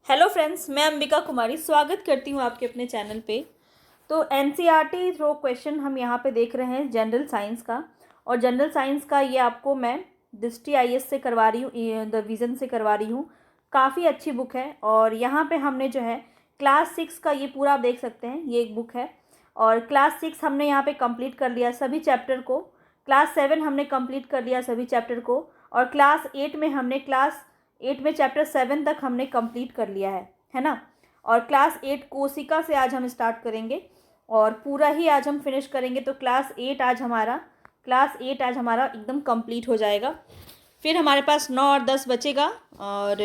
Hello friends, मैं अंबिका कुमारी स्वागत करती हूँ आपके अपने चैनल पे। तो एनसीईआरटी थ्रो क्वेश्चन हम यहाँ पे देख रहे हैं जनरल साइंस का। और जनरल साइंस का ये आपको मैं दृष्टि आईएएस से करवा रही हूँ, द विज़न से करवा रही हूँ। काफ़ी अच्छी बुक है। और यहाँ पे हमने जो है क्लास 6 का ये पूरा आप देख सकते हैं, ये एक बुक है। और क्लास 6 हमने यहाँ पे कंप्लीट कर लिया सभी चैप्टर को। क्लास 7 हमने कंप्लीट कर लिया सभी चैप्टर को। और क्लास 8 में चैप्टर 7 तक हमने कंप्लीट कर लिया है ना। और क्लास 8 कोशिका से आज हम स्टार्ट करेंगे और पूरा ही आज हम फिनिश करेंगे। तो क्लास 8 आज हमारा एकदम कंप्लीट हो जाएगा। फिर हमारे पास 9 और 10 बचेगा और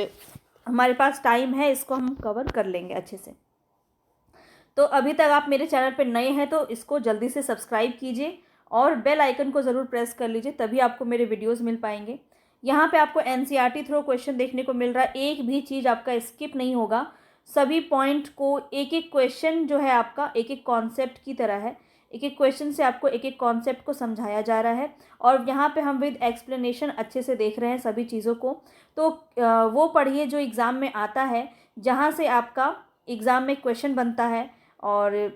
हमारे पास टाइम है, इसको हम कवर कर लेंगे अच्छे से। तो अभी तक आप मेरे चैनल पर नए हैं तो इसको जल्दी से सब्सक्राइब कीजिए और बेल आइकन को ज़रूर प्रेस कर लीजिए, तभी आपको मेरे वीडियोस मिल पाएंगे। यहाँ पे आपको एनसीईआरटी थ्रो क्वेश्चन देखने को मिल रहा है, एक भी चीज़ आपका स्किप नहीं होगा। सभी पॉइंट को एक एक क्वेश्चन जो है आपका एक एक कॉन्सेप्ट की तरह है। एक एक क्वेश्चन से आपको एक एक कॉन्सेप्ट को समझाया जा रहा है और यहाँ पे हम विद एक्सप्लेनेशन अच्छे से देख रहे हैं सभी चीज़ों को। तो वो पढ़िए जो एग्ज़ाम में आता है, जहाँ से आपका एग्ज़ाम में क्वेश्चन बनता है। और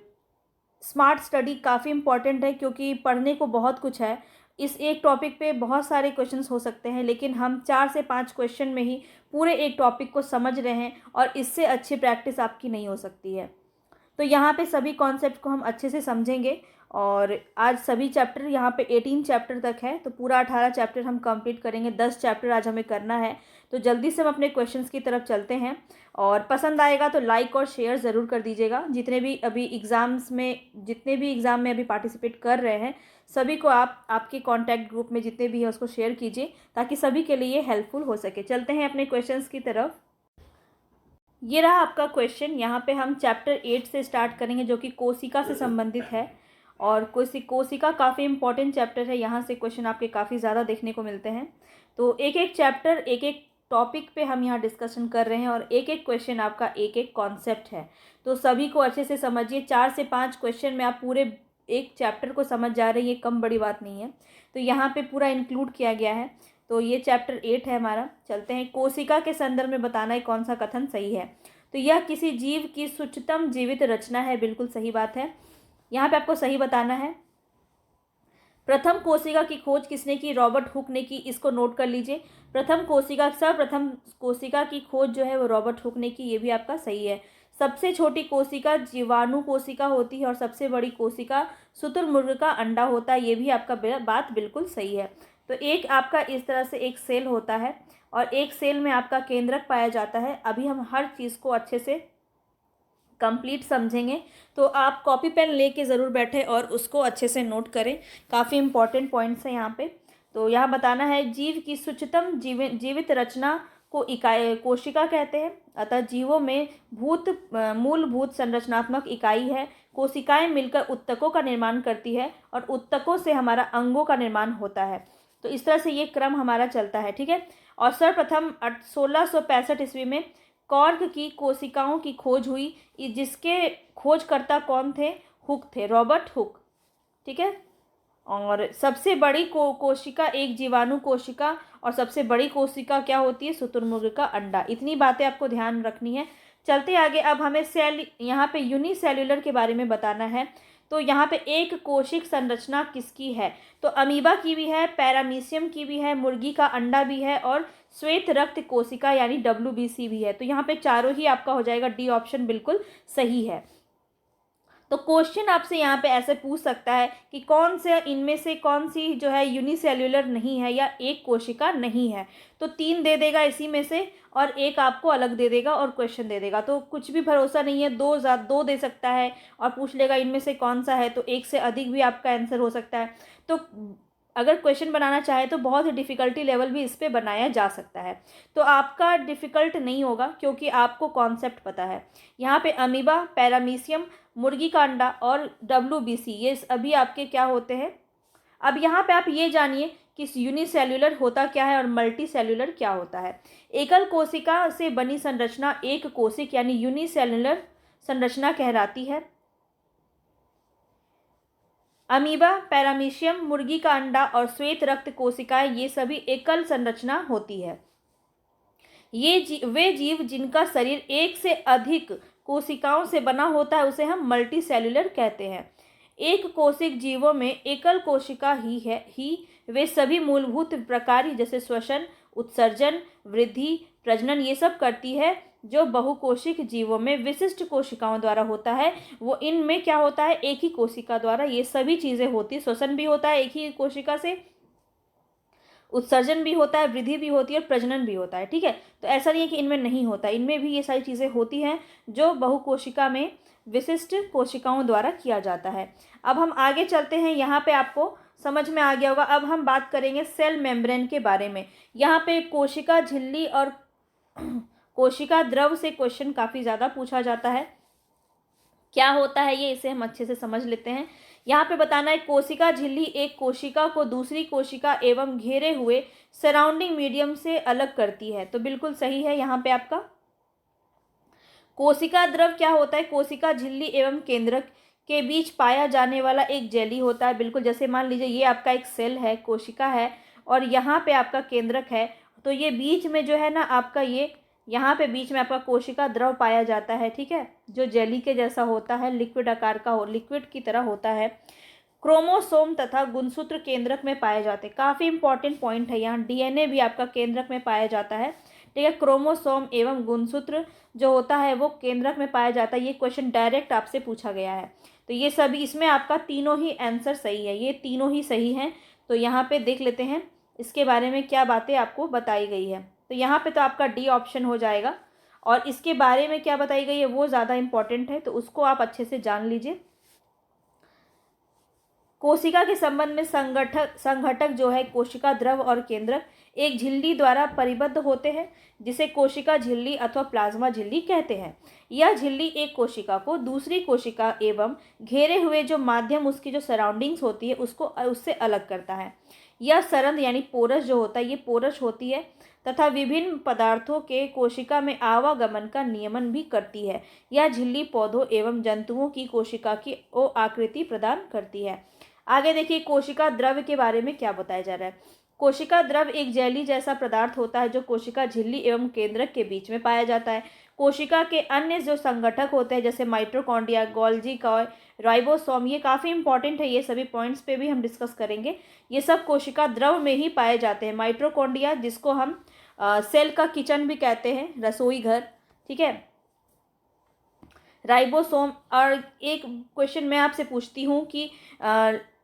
स्मार्ट स्टडी काफ़ी इम्पॉर्टेंट है क्योंकि पढ़ने को बहुत कुछ है। इस एक टॉपिक पे बहुत सारे क्वेश्चंस हो सकते हैं, लेकिन हम 4 से 5 क्वेश्चन में ही पूरे एक टॉपिक को समझ रहे हैं और इससे अच्छी प्रैक्टिस आपकी नहीं हो सकती है। तो यहाँ पे सभी कॉन्सेप्ट को हम अच्छे से समझेंगे। और आज सभी चैप्टर यहाँ पे 18 चैप्टर तक है, तो पूरा 18 चैप्टर हम कंप्लीट करेंगे। 10 चैप्टर आज हमें करना है। तो जल्दी से हम अपने क्वेश्चंस की तरफ चलते हैं। और पसंद आएगा तो लाइक और शेयर ज़रूर कर दीजिएगा। जितने भी एग्ज़ाम में अभी पार्टिसिपेट कर रहे हैं सभी को आपके कॉन्टैक्ट ग्रुप में जितने भी हैं उसको शेयर कीजिए, ताकि सभी के लिए हेल्पफुल हो सके। चलते हैं अपने क्वेश्चंस की तरफ। ये रहा आपका क्वेश्चन। यहाँ पे हम चैप्टर 8 से स्टार्ट करेंगे जो कि कोशिका से संबंधित है। और कोशिका काफ़ी इंपॉर्टेंट चैप्टर है, यहाँ से क्वेश्चन आपके काफ़ी ज़्यादा देखने को मिलते हैं। तो एक एक चैप्टर एक एक टॉपिक पे हम यहाँ डिस्कशन कर रहे हैं और एक एक क्वेश्चन आपका एक एक कॉन्सेप्ट है। तो सभी को अच्छे से समझिए। 4 से 5 क्वेश्चन में आप पूरे एक चैप्टर को समझ जा रहे हैं, ये कम बड़ी बात नहीं है। तो यहाँ पे पूरा इंक्लूड किया गया है। तो ये चैप्टर 8 है हमारा। चलते हैं। कोशिका के संदर्भ में बताना है कौन सा कथन सही है। तो यह किसी जीव की सूक्ष्मतम जीवित रचना है, बिल्कुल सही बात है। यहाँ पे आपको सही बताना है। प्रथम कोशिका की खोज किसने की? रॉबर्ट हुक ने की, इसको नोट कर लीजिए। सर्वप्रथम कोशिका की खोज जो है वो रॉबर्ट हुक ने की, ये भी आपका सही है। सबसे छोटी कोशिका जीवाणु कोशिका होती है और सबसे बड़ी कोशिका शुतुरमुर्ग का अंडा होता है, ये भी आपका बात बिल्कुल सही है। तो एक आपका इस तरह से एक सेल होता है और एक सेल में आपका केंद्रक पाया जाता है। अभी हम हर चीज़ को अच्छे से कंप्लीट समझेंगे, तो आप कॉपी पेन लेके ज़रूर बैठे और उसको अच्छे से नोट करें। काफ़ी इंपॉर्टेंट पॉइंट्स हैं यहाँ पे। तो यहाँ बताना है जीव की सूक्ष्मतम जीवित रचना को इकाई कोशिका कहते हैं। अतः जीवों में मूलभूत संरचनात्मक इकाई है। कोशिकाएं मिलकर ऊतकों का निर्माण करती है और ऊतकों से हमारा अंगों का निर्माण होता है। तो इस तरह से ये क्रम हमारा चलता है, ठीक है। और सर्वप्रथम 1665 ईस्वी में कॉर्क की कोशिकाओं की खोज हुई, जिसके खोजकर्ता कौन थे? हुक थे, रॉबर्ट हुक, ठीक है। और सबसे बड़ी कोशिका एक जीवाणु कोशिका और सबसे बड़ी कोशिका क्या होती है? शुतुरमुर्ग का अंडा। इतनी बातें आपको ध्यान रखनी है। चलते आगे। अब हमें यहाँ पे यूनिसेल्युलर के बारे में बताना है। तो यहाँ पे एक कोशिक संरचना किसकी है? तो अमीबा की भी है, पैरामीशियम की भी है, मुर्गी का अंडा भी है और श्वेत रक्त कोशिका यानी WBC भी है। तो यहाँ पे चारों ही आपका हो जाएगा। डी ऑप्शन बिल्कुल सही है। तो क्वेश्चन आपसे यहाँ पे ऐसे पूछ सकता है कि कौन से इनमें से कौन सी जो है यूनिसेल्युलर नहीं है या एक कोशिका नहीं है। तो 3 दे देगा इसी में से और एक आपको अलग दे देगा और क्वेश्चन दे देगा। तो कुछ भी भरोसा नहीं है। 2 दे सकता है और पूछ लेगा इनमें से कौन सा है, तो एक से अधिक भी आपका आंसर हो सकता है। तो अगर क्वेश्चन बनाना चाहे तो बहुत ही डिफ़िकल्टी लेवल भी इस पर बनाया जा सकता है। तो आपका डिफ़िकल्ट नहीं होगा क्योंकि आपको कॉन्सेप्ट पता है। यहाँ पे अमीबा, पैरामीशियम, मुर्गी का अंडा और WBC ये अभी आपके क्या होते हैं। अब यहाँ पे आप ये जानिए कि यूनिसेल्युलर होता क्या है और मल्टी सेल्युलर क्या होता है। एकल कोशिका से बनी संरचना एक कोशिक यानी यूनिसेल्युलर संरचना कहलाती है। अमीबा, पैरामीशियम, मुर्गी का अंडा और श्वेत रक्त कोशिकाएं ये सभी एकल संरचना होती है। वे जीव जिनका शरीर एक से अधिक कोशिकाओं से बना होता है उसे हम मल्टी सेल्युलर कहते हैं। एक कोशिक जीवों में एकल कोशिका ही वे सभी मूलभूत प्रकार जैसे श्वसन, उत्सर्जन, वृद्धि, प्रजनन ये सब करती है जो बहुकोशिक जीवों में विशिष्ट कोशिकाओं द्वारा होता है। वो इनमें क्या होता है, एक ही कोशिका द्वारा ये सभी चीज़ें होती, श्वसन भी होता है एक ही कोशिका से, उत्सर्जन भी होता है, वृद्धि भी होती है और प्रजनन भी होता है। ठीक है, तो ऐसा नहीं है कि इनमें नहीं होता, इनमें भी ये सारी चीज़ें होती हैं जो बहुकोशिका में विशिष्ट कोशिकाओं द्वारा किया जाता है। अब हम आगे चलते हैं, यहाँ पे आपको समझ में आ गया होगा। अब हम बात करेंगे सेल मेम्ब्रेन के बारे में। यहाँ पे कोशिका झिल्ली और कोशिका द्रव से क्वेश्चन काफ़ी ज़्यादा पूछा जाता है। क्या होता है ये, इसे हम अच्छे से समझ लेते हैं। यहाँ पे बताना है, कोशिका झिल्ली एक कोशिका को दूसरी कोशिका एवं घेरे हुए सराउंडिंग मीडियम से अलग करती है। तो बिल्कुल सही है यहाँ पे आपका। कोशिका द्रव क्या होता है, कोशिका झिल्ली एवं केंद्रक के बीच पाया जाने वाला एक जेली होता है। बिल्कुल, जैसे मान लीजिए ये आपका एक सेल है, कोशिका है, और यहाँ पे आपका केंद्रक है, तो ये बीच में जो है ना आपका ये यहाँ पे बीच में आपका कोशिका द्रव पाया जाता है। ठीक है, जो जेली के जैसा होता है, लिक्विड आकार का लिक्विड की तरह होता है। क्रोमोसोम तथा गुणसूत्र केंद्रक में पाए जाते हैं। काफ़ी इंपॉर्टेंट पॉइंट है यहाँ, डीएनए भी आपका केंद्रक में पाया जाता है। ठीक है, क्रोमोसोम एवं गुणसूत्र जो होता है वो केंद्रक में पाया जाता है। ये क्वेश्चन डायरेक्ट आपसे पूछा गया है। तो ये सभी, इसमें आपका तीनों ही आंसर सही है, ये तीनों ही सही हैं। तो यहाँ पे देख लेते हैं इसके बारे में क्या बातें आपको बताई गई है। तो यहाँ पे तो आपका डी ऑप्शन हो जाएगा, और इसके बारे में क्या बताई गई है वो ज़्यादा इंपॉर्टेंट है, तो उसको आप अच्छे से जान लीजिए। कोशिका के संबंध में संघटक जो है कोशिका द्रव और केंद्रक एक झिल्ली द्वारा परिबद्ध होते हैं, जिसे कोशिका झिल्ली अथवा प्लाज्मा झिल्ली कहते हैं। यह झिल्ली एक कोशिका को दूसरी कोशिका एवं घेरे हुए जो माध्यम, उसकी जो सराउंडिंग्स होती है उसको उससे अलग करता है। यह सरंध्र यानी पोरस जो होता है, ये पोरस होती है तथा विभिन्न पदार्थों के कोशिका में आवागमन का नियमन भी करती है। यह झिल्ली पौधों एवं जंतुओं की कोशिका की आकृति प्रदान करती है। आगे देखिए, कोशिका द्रव के बारे में क्या बताया जा रहा है। कोशिका द्रव एक जेली जैसा पदार्थ होता है जो कोशिका झिल्ली एवं केंद्रक के बीच में पाया जाता है। कोशिका के अन्य जो संगठक होते हैं जैसे माइटोकॉन्ड्रिया, गोल्जी कॉय, राइबोसोम, ये काफ़ी इंपॉर्टेंट है, ये सभी पॉइंट्स पे भी हम डिस्कस करेंगे। ये सब कोशिका द्रव में ही पाए जाते हैं। माइटोकॉन्ड्रिया जिसको हम सेल का किचन भी कहते हैं, रसोई घर। ठीक है, राइबोसोम। और एक क्वेश्चन मैं आपसे पूछती हूँ कि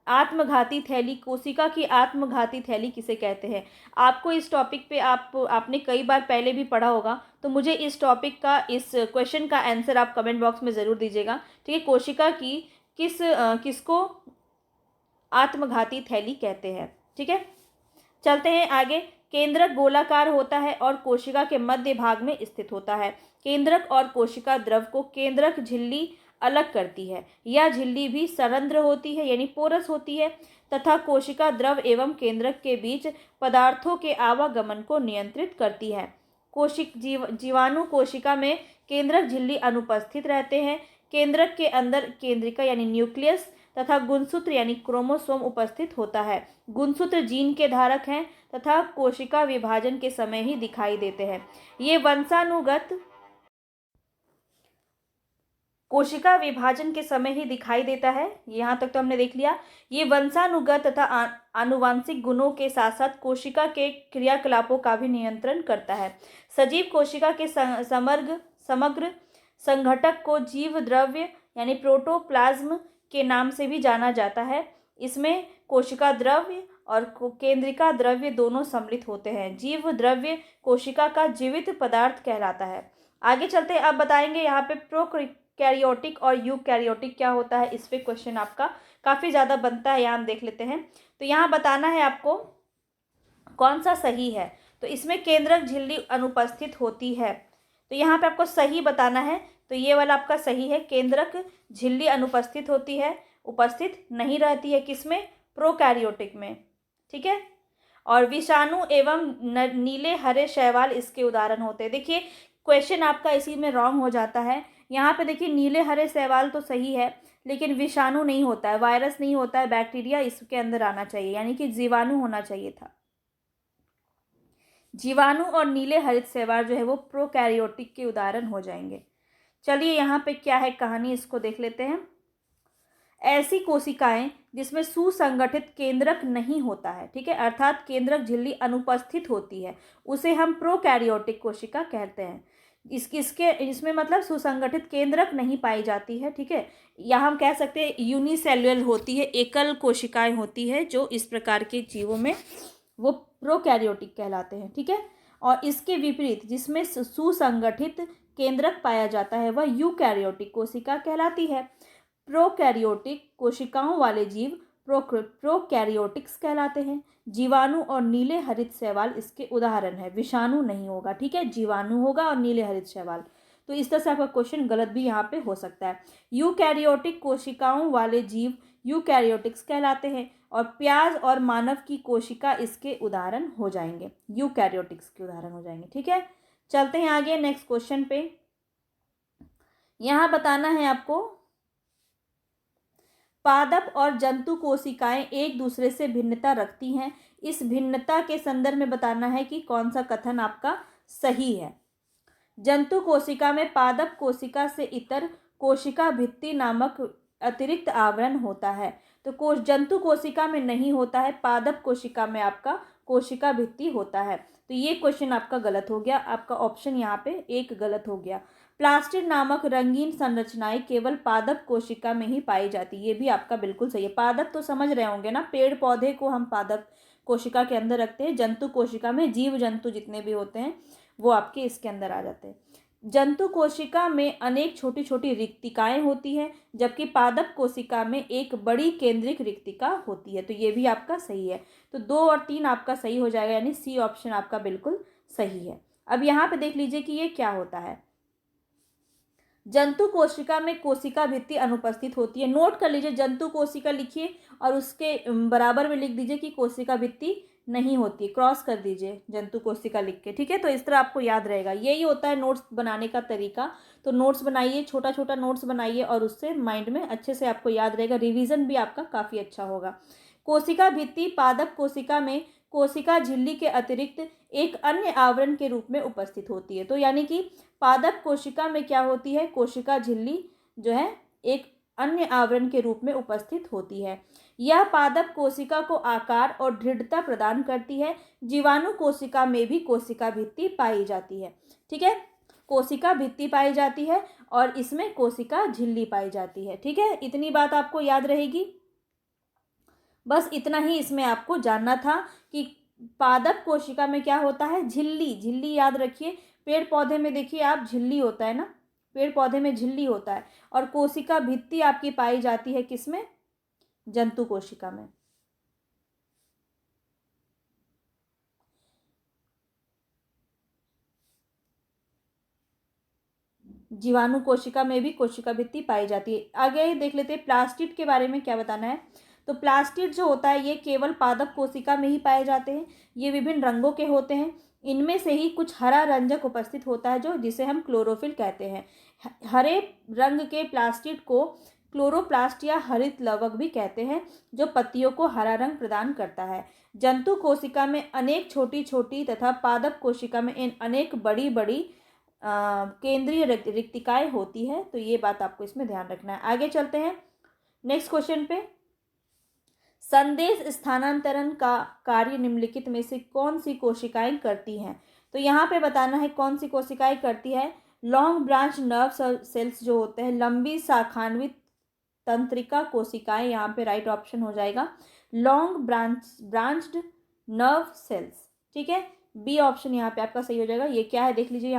आत्मघाती थैली, कोशिका की आत्मघाती थैली किसे कहते हैं। आपको इस टॉपिक पे आपने कई बार पहले भी पढ़ा होगा, तो मुझे इस टॉपिक का, इस क्वेश्चन का आंसर आप कमेंट बॉक्स में ज़रूर दीजिएगा। ठीक है, कोशिका की किसको आत्मघाती थैली कहते हैं। ठीक है, चलते हैं आगे। केंद्रक गोलाकार होता है और कोशिका के मध्य भाग में स्थित होता है। केंद्रक और कोशिका द्रव को केंद्रक झिल्ली अलग करती है। यह झिल्ली भी सरंध्र होती है यानी पोरस होती है तथा कोशिका द्रव एवं केंद्रक के बीच पदार्थों के आवागमन को नियंत्रित करती है। जीवाणु कोशिका में केंद्रक झिल्ली अनुपस्थित रहते हैं। केंद्रक के अंदर केंद्रिका यानी न्यूक्लियस तथा गुणसूत्र यानी क्रोमोसोम उपस्थित होता है। गुणसूत्र जीन के धारक हैं तथा कोशिका विभाजन के समय ही दिखाई देते हैं। ये वंशानुगत कोशिका विभाजन के समय ही दिखाई देता है। यहाँ तक तो हमने देख लिया। ये वंशानुगत तथा आनुवांशिक गुणों के साथ साथ कोशिका के क्रियाकलापों का भी नियंत्रण करता है। सजीव कोशिका के समग्र संघटक को जीव द्रव्य यानी प्रोटोप्लाज्म के नाम से भी जाना जाता है। इसमें कोशिका द्रव्य और केंद्रिका द्रव्य दोनों सम्मिलित होते हैं। जीव द्रव्य कोशिका का जीवित पदार्थ कहलाता है। आगे चलते अब बताएंगे यहाँ पे प्रोकैरियोटिक और यूकैरियोटिक क्या होता है। इस पे क्वेश्चन आपका काफ़ी ज़्यादा बनता है, यहाँ हम देख लेते हैं। तो यहाँ बताना है आपको कौन सा सही है। तो इसमें केंद्रक झिल्ली अनुपस्थित होती है, तो यहाँ पे आपको सही बताना है। तो ये वाला आपका सही है, केंद्रक झिल्ली अनुपस्थित होती है, उपस्थित नहीं रहती है किसमें, प्रोकैरियोटिक में। ठीक है, और विषाणु एवं नीले हरे शैवाल इसके उदाहरण होते हैं। देखिए क्वेश्चन आपका इसी में रॉन्ग हो जाता है। यहाँ पे देखिए नीले हरे शैवाल तो सही है, लेकिन विषाणु नहीं होता है, वायरस नहीं होता है, बैक्टीरिया इसके अंदर आना चाहिए, यानी कि जीवाणु होना चाहिए था। जीवाणु और नीले हरित शैवाल जो है वो प्रोकैरियोटिक के उदाहरण हो जाएंगे। चलिए यहाँ पे क्या है कहानी, इसको देख लेते हैं। ऐसी कोशिकाएं जिसमें सुसंगठित केंद्रक नहीं होता है, ठीक है, अर्थात केंद्रक झिल्ली अनुपस्थित होती है, उसे हम प्रोकैरियोटिक कोशिका कहते हैं। इसमें मतलब सुसंगठित केंद्रक नहीं पाई जाती है, ठीक है। यहाँ हम कह सकते हैं यूनिसेल्युलर होती है, एकल कोशिकाएं होती है जो इस प्रकार के जीवों में वो प्रोकैरियोटिक कहलाते हैं, ठीक है। और इसके विपरीत जिसमें सुसंगठित केंद्रक पाया जाता है वह यूकैरियोटिक कोशिका कहलाती है। प्रोकैरियोटिक कोशिकाओं वाले जीव प्रोकैरियोटिक्स कहलाते हैं। जीवाणु और नीले हरित शैवाल इसके उदाहरण है। विषाणु नहीं होगा, ठीक है, जीवाणु होगा और नीले हरित शैवाल। तो इस तरह से आपका क्वेश्चन गलत भी यहाँ पे हो सकता है। यूकैरियोटिक कोशिकाओं वाले जीव यूकैरियोटिक्स कहलाते हैं और प्याज और मानव की कोशिका इसके उदाहरण हो जाएंगे, यूकैरियोटिक्स के उदाहरण हो जाएंगे, ठीक है। चलते हैं आगे नेक्स्ट क्वेश्चन पे। यहाँ बताना है आपको, पादप और जंतु कोशिकाएं एक दूसरे से भिन्नता रखती हैं। इस भिन्नता के संदर्भ में बताना है कि कौन सा कथन आपका सही है। जंतु कोशिका में पादप कोशिका से इतर कोशिका भित्ति नामक अतिरिक्त आवरण होता है। तो जंतु कोशिका में नहीं होता है, पादप कोशिका में आपका कोशिका भित्ति होता है। तो ये क्वेश्चन आपका गलत हो गया, आपका ऑप्शन यहाँ पे एक गलत हो गया। प्लास्टिड नामक रंगीन संरचनाएं केवल पादप कोशिका में ही पाई जाती, ये भी आपका बिल्कुल सही है। पादप तो समझ रहे होंगे ना, पेड़ पौधे को हम पादप कोशिका के अंदर रखते हैं। जंतु कोशिका में जीव जंतु जितने भी होते हैं वो आपके इसके अंदर आ जाते हैं। जंतु कोशिका में अनेक छोटी छोटी रिक्तिकाएं होती हैं, जबकि पादप कोशिका में एक बड़ी केंद्रिक रिक्तिका होती है। तो ये भी आपका सही है। तो 2 और 3 आपका सही हो जाएगा, यानी सी ऑप्शन आपका बिल्कुल सही है। अब यहाँ पे देख लीजिए कि ये क्या होता है। जंतु कोशिका में कोशिका भित्ति अनुपस्थित होती है। नोट कर लीजिए, जंतु कोशिका लिखिए और उसके बराबर में लिख दीजिए कि कोशिका भित्ति नहीं होती, क्रॉस कर दीजिए जंतु कोशिका लिख के, ठीक है। तो इस तरह आपको याद रहेगा, यही होता है नोट्स बनाने का तरीका। तो नोट्स बनाइए, छोटा छोटा नोट्स बनाइए और उससे माइंड में अच्छे से आपको याद रहेगा, रिवीजन भी आपका काफ़ी अच्छा होगा। कोशिका भित्ति पादप कोशिका में कोशिका झिल्ली के अतिरिक्त एक अन्य आवरण के रूप में उपस्थित होती है। तो यानी कि पादप कोशिका में क्या होती है, कोशिका झिल्ली जो है एक अन्य आवरण के रूप में उपस्थित होती है। यह पादप कोशिका को आकार और दृढ़ता प्रदान करती है। जीवाणु कोशिका में भी कोशिका भित्ति पाई जाती है, ठीक है, कोशिका भित्ति पाई जाती है और इसमें कोशिका झिल्ली पाई जाती है, ठीक है। इतनी बात आपको याद रहेगी, बस इतना ही इसमें आपको जानना था कि पादप कोशिका में क्या होता है, झिल्ली। झिल्ली याद रखिए, पेड़ पौधे में देखिए आप झिल्ली होता है ना, पेड़ पौधे में झिल्ली होता है। और कोशिका भित्ति आपकी पाई जाती है किसमें, जंतु कोशिका में। जीवाणु कोशिका में भी कोशिका भित्ति पाई जाती है। आगे देख लेते हैं प्लास्टिड के बारे में क्या बताना है। तो प्लास्टिड जो होता है ये केवल पादप कोशिका में ही पाए जाते हैं। ये विभिन्न रंगों के होते हैं। इनमें से ही कुछ हरा रंजक उपस्थित होता है जो जिसे हम क्लोरोफिल कहते हैं। हरे रंग के प्लास्टिड को क्लोरोप्लास्ट या हरित लवक भी कहते हैं, जो पत्तियों को हरा रंग प्रदान करता है। जंतु कोशिका में अनेक छोटी छोटी तथा पादप कोशिका में इन अनेक बड़ी बड़ी केंद्रीय रिक्तिकाएं होती है। तो ये बात आपको इसमें ध्यान रखना है। आगे चलते हैं नेक्स्ट क्वेश्चन पे। संदेश स्थानांतरण का कार्य निम्नलिखित में से कौन सी कोशिकाएं करती हैं। तो यहाँ पे बताना है कौन सी कोशिकाएं करती है। लॉन्ग ब्रांच नर्व सेल्स जो होते हैं, लंबी शाखान्वित तंत्रिका कोशिकाएं, यहाँ पे राइट ऑप्शन हो जाएगा लॉन्ग ब्रांच्ड नर्व सेल्स, ठीक है। बी ऑप्शन यहाँ पे आपका सही हो जाएगा। ये क्या है देख लीजिए,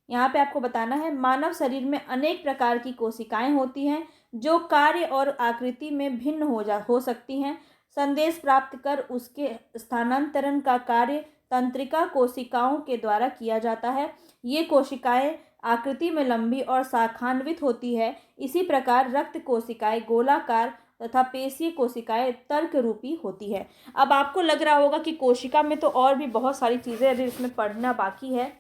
यहाँ पे आपको बताना है मानव शरीर में अनेक प्रकार की कोशिकाएं होती हैं जो कार्य और आकृति में भिन्न हो सकती हैं। संदेश प्राप्त कर उसके स्थानांतरण का कार्य तंत्रिका कोशिकाओं के द्वारा किया जाता है। ये कोशिकाएं आकृति में लंबी और शाखान्वित होती है। इसी प्रकार रक्त कोशिकाएं गोलाकार तथा पेशीय कोशिकाएं तर्क रूपी होती है। अब आपको लग रहा होगा कि कोशिका में तो और भी बहुत सारी चीज़ें अभी इसमें पढ़ना बाकी है,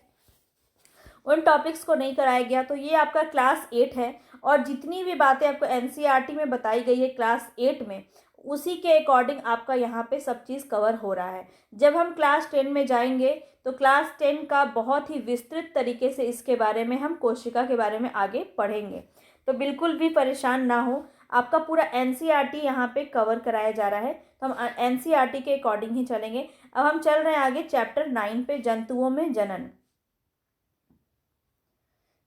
उन टॉपिक्स को नहीं कराया गया। तो ये आपका क्लास 8 है और जितनी भी बातें आपको एनसीईआरटी में बताई गई है क्लास 8 में, उसी के अकॉर्डिंग आपका यहाँ पे सब चीज़ कवर हो रहा है। जब हम क्लास 10 में जाएंगे तो क्लास 10 का बहुत ही विस्तृत तरीके से इसके बारे में हम कोशिका के बारे में आगे पढ़ेंगे। तो बिल्कुल भी परेशान ना हो, आपका पूरा एनसीईआरटी यहाँ पे कवर कराया जा रहा है, तो हम एनसीईआरटी के अकॉर्डिंग ही चलेंगे। अब हम चल रहे हैं आगे चैप्टर 9 पे, जंतुओं में जनन।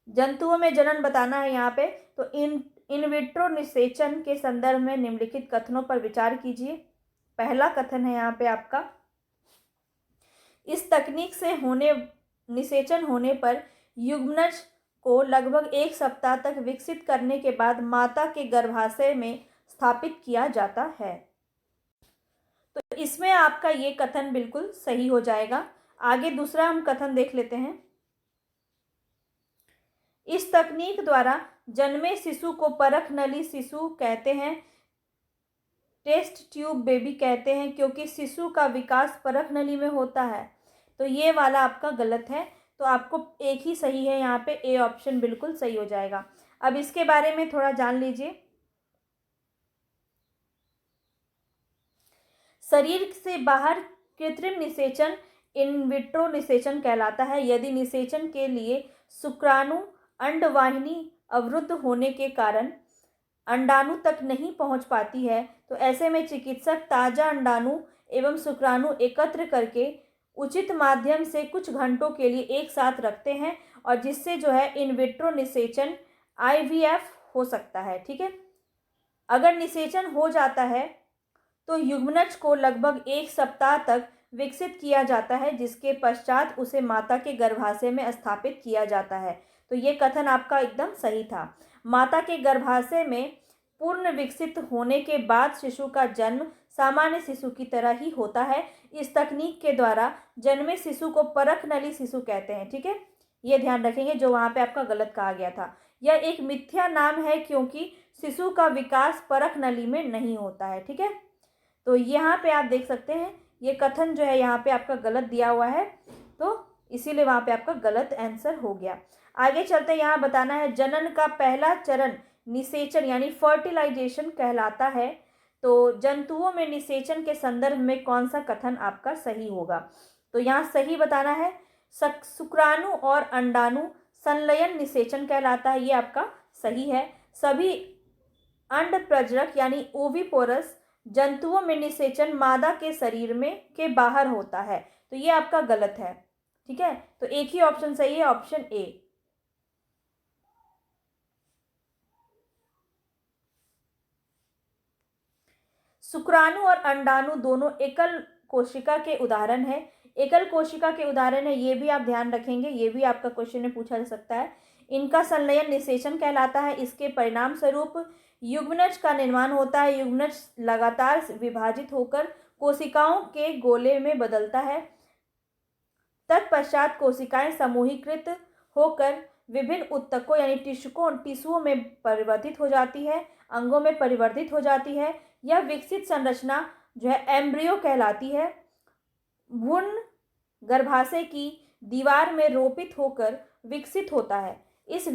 जंतुओं में जनन बताना है यहाँ पे। तो इन विट्रो निषेचन के संदर्भ में निम्नलिखित कथनों पर विचार कीजिए। पहला कथन है यहाँ पे आपका, इस तकनीक से निषेचन होने पर युग्मनज को लगभग 1 सप्ताह तक विकसित करने के बाद माता के गर्भाशय में स्थापित किया जाता है। तो इसमें आपका ये कथन बिल्कुल सही हो जाएगा। आगे दूसरा हम कथन देख लेते हैं। इस तकनीक द्वारा जन्मे शिशु को परख नली शिशु कहते हैं, टेस्ट ट्यूब बेबी कहते हैं, क्योंकि शिशु का विकास परख नली में होता है। तो ये वाला आपका गलत है, तो आपको एक ही सही है, यहाँ पे ए ऑप्शन बिल्कुल सही हो जाएगा। अब इसके बारे में थोड़ा जान लीजिए। शरीर से बाहर कृत्रिम निषेचन इन विट्रो निषेचन कहलाता है। यदि निषेचन के लिए शुक्राणु अंडवाहिनी अवरुद्ध होने के कारण अंडाणु तक नहीं पहुंच पाती है, तो ऐसे में चिकित्सक ताज़ा अंडाणु एवं शुक्राणु एकत्र करके उचित माध्यम से कुछ घंटों के लिए एक साथ रखते हैं, और जिससे जो है इन विट्रो निषेचन IVF हो सकता है। ठीक है, अगर निषेचन हो जाता है तो युग्मनज को लगभग 1 सप्ताह तक विकसित किया जाता है, जिसके पश्चात उसे माता के गर्भाशय में स्थापित किया जाता है। तो ये कथन आपका एकदम सही था। माता के गर्भाशय में पूर्ण विकसित होने के बाद शिशु का जन्म सामान्य शिशु की तरह ही होता है। इस तकनीक के द्वारा जन्मे शिशु को परख नली शिशु कहते हैं। ठीक है, ये ध्यान रखेंगे, जो वहाँ पे आपका गलत कहा गया था। यह एक मिथ्या नाम है क्योंकि शिशु का विकास परख नली में नहीं होता है। ठीक है, तो यहाँ पे आप देख सकते हैं ये कथन जो है यहाँ पे आपका गलत दिया हुआ है, तो इसीलिए वहाँ पे आपका गलत आंसर हो गया। आगे चलते हैं, यहाँ बताना है जनन का पहला चरण निषेचन यानी फर्टिलाइजेशन कहलाता है। तो जंतुओं में निषेचन के संदर्भ में कौन सा कथन आपका सही होगा? तो यहाँ सही बताना है शुक्राणु और अंडाणु संलयन निषेचन कहलाता है, ये आपका सही है। सभी अंड प्रजनक यानी ओविपोरस जंतुओं में निषेचन मादा के शरीर में के बाहर होता है, तो ये आपका गलत है। ठीक है, तो एक ही ऑप्शन सही है, ऑप्शन ए। शुक्राणु और अंडाणु दोनों एकल कोशिका के उदाहरण है। एकल कोशिका के उदाहरण है, ये भी आप ध्यान रखेंगे, ये भी आपका क्वेश्चन में पूछा जा सकता है। इनका संलयन निषेचन कहलाता है। इसके परिणाम स्वरूप युग्मनज का निर्माण होता है। युग्मनज लगातार विभाजित होकर कोशिकाओं के गोले में बदलता है। तत्पश्चात कोशिकाएं समूहीकृत होकर विभिन्न ऊतकों यानी टिश्युओं में परिवर्तित हो जाती है, अंगों में परिवर्तित हो जाती है। यह विकसित संरचना जो है एम्ब्रियो कहलाती है। भ्रूण गर्भाशय की दीवार में रोपित होकर विकसित होता है। इस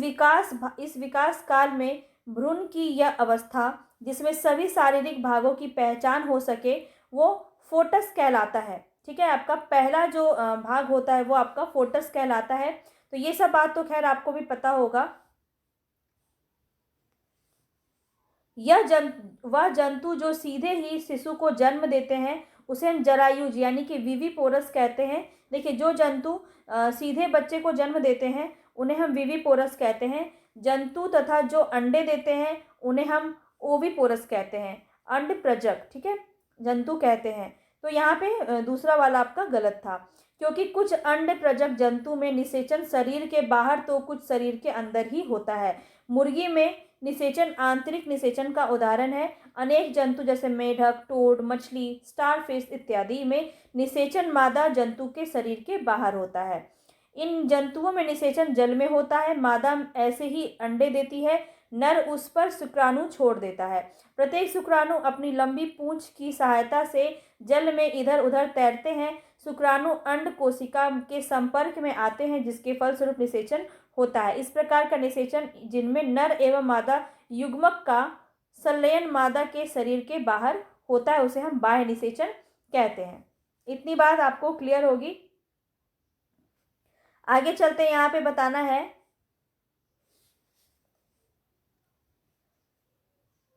विकास काल में भ्रूण की यह अवस्था जिसमें सभी शारीरिक भागों की पहचान हो सके वो फोटस कहलाता है। ठीक है, आपका पहला जो भाग होता है वो आपका फोटस कहलाता है। तो ये सब बात तो खैर आपको भी पता होगा। वह जंतु जो सीधे ही शिशु को जन्म देते हैं उसे हम जरायुज यानी कि विविपोरस कहते हैं। देखिए, जो जंतु सीधे बच्चे को जन्म देते हैं उन्हें हम विविपोरस कहते हैं। जंतु तथा जो अंडे देते हैं उन्हें हम ओविपोरस कहते हैं, अंड प्रजक। ठीक है, जंतु कहते हैं। तो यहाँ पे दूसरा वाला आपका गलत था, क्योंकि कुछ अंड प्रजक जंतु में निषेचन शरीर के बाहर तो कुछ शरीर के अंदर ही होता है। मुर्गी में निषेचन आंतरिक निषेचन का उदाहरण है। अनेक जंतु जैसे मेढक, टोड, मछली, स्टारफिश इत्यादि में निषेचन मादा जंतु के शरीर के बाहर होता है। इन जंतुओं में निषेचन जल में होता है। मादा ऐसे ही अंडे देती है, नर उस पर शुक्राणु छोड़ देता है। प्रत्येक शुक्राणु अपनी लंबी पूंछ की सहायता से जल में इधर उधर तैरते हैं। शुक्राणु अंड कोशिका के संपर्क में आते हैं, जिसके फलस्वरूप निषेचन होता है। इस प्रकार का निषेचन जिनमें नर एवं मादा युग्मक का संलयन मादा के शरीर के बाहर होता है उसे हम बाह्य निषेचन कहते हैं। इतनी बात आपको क्लियर होगी। आगे चलते हैं, यहाँ पे बताना है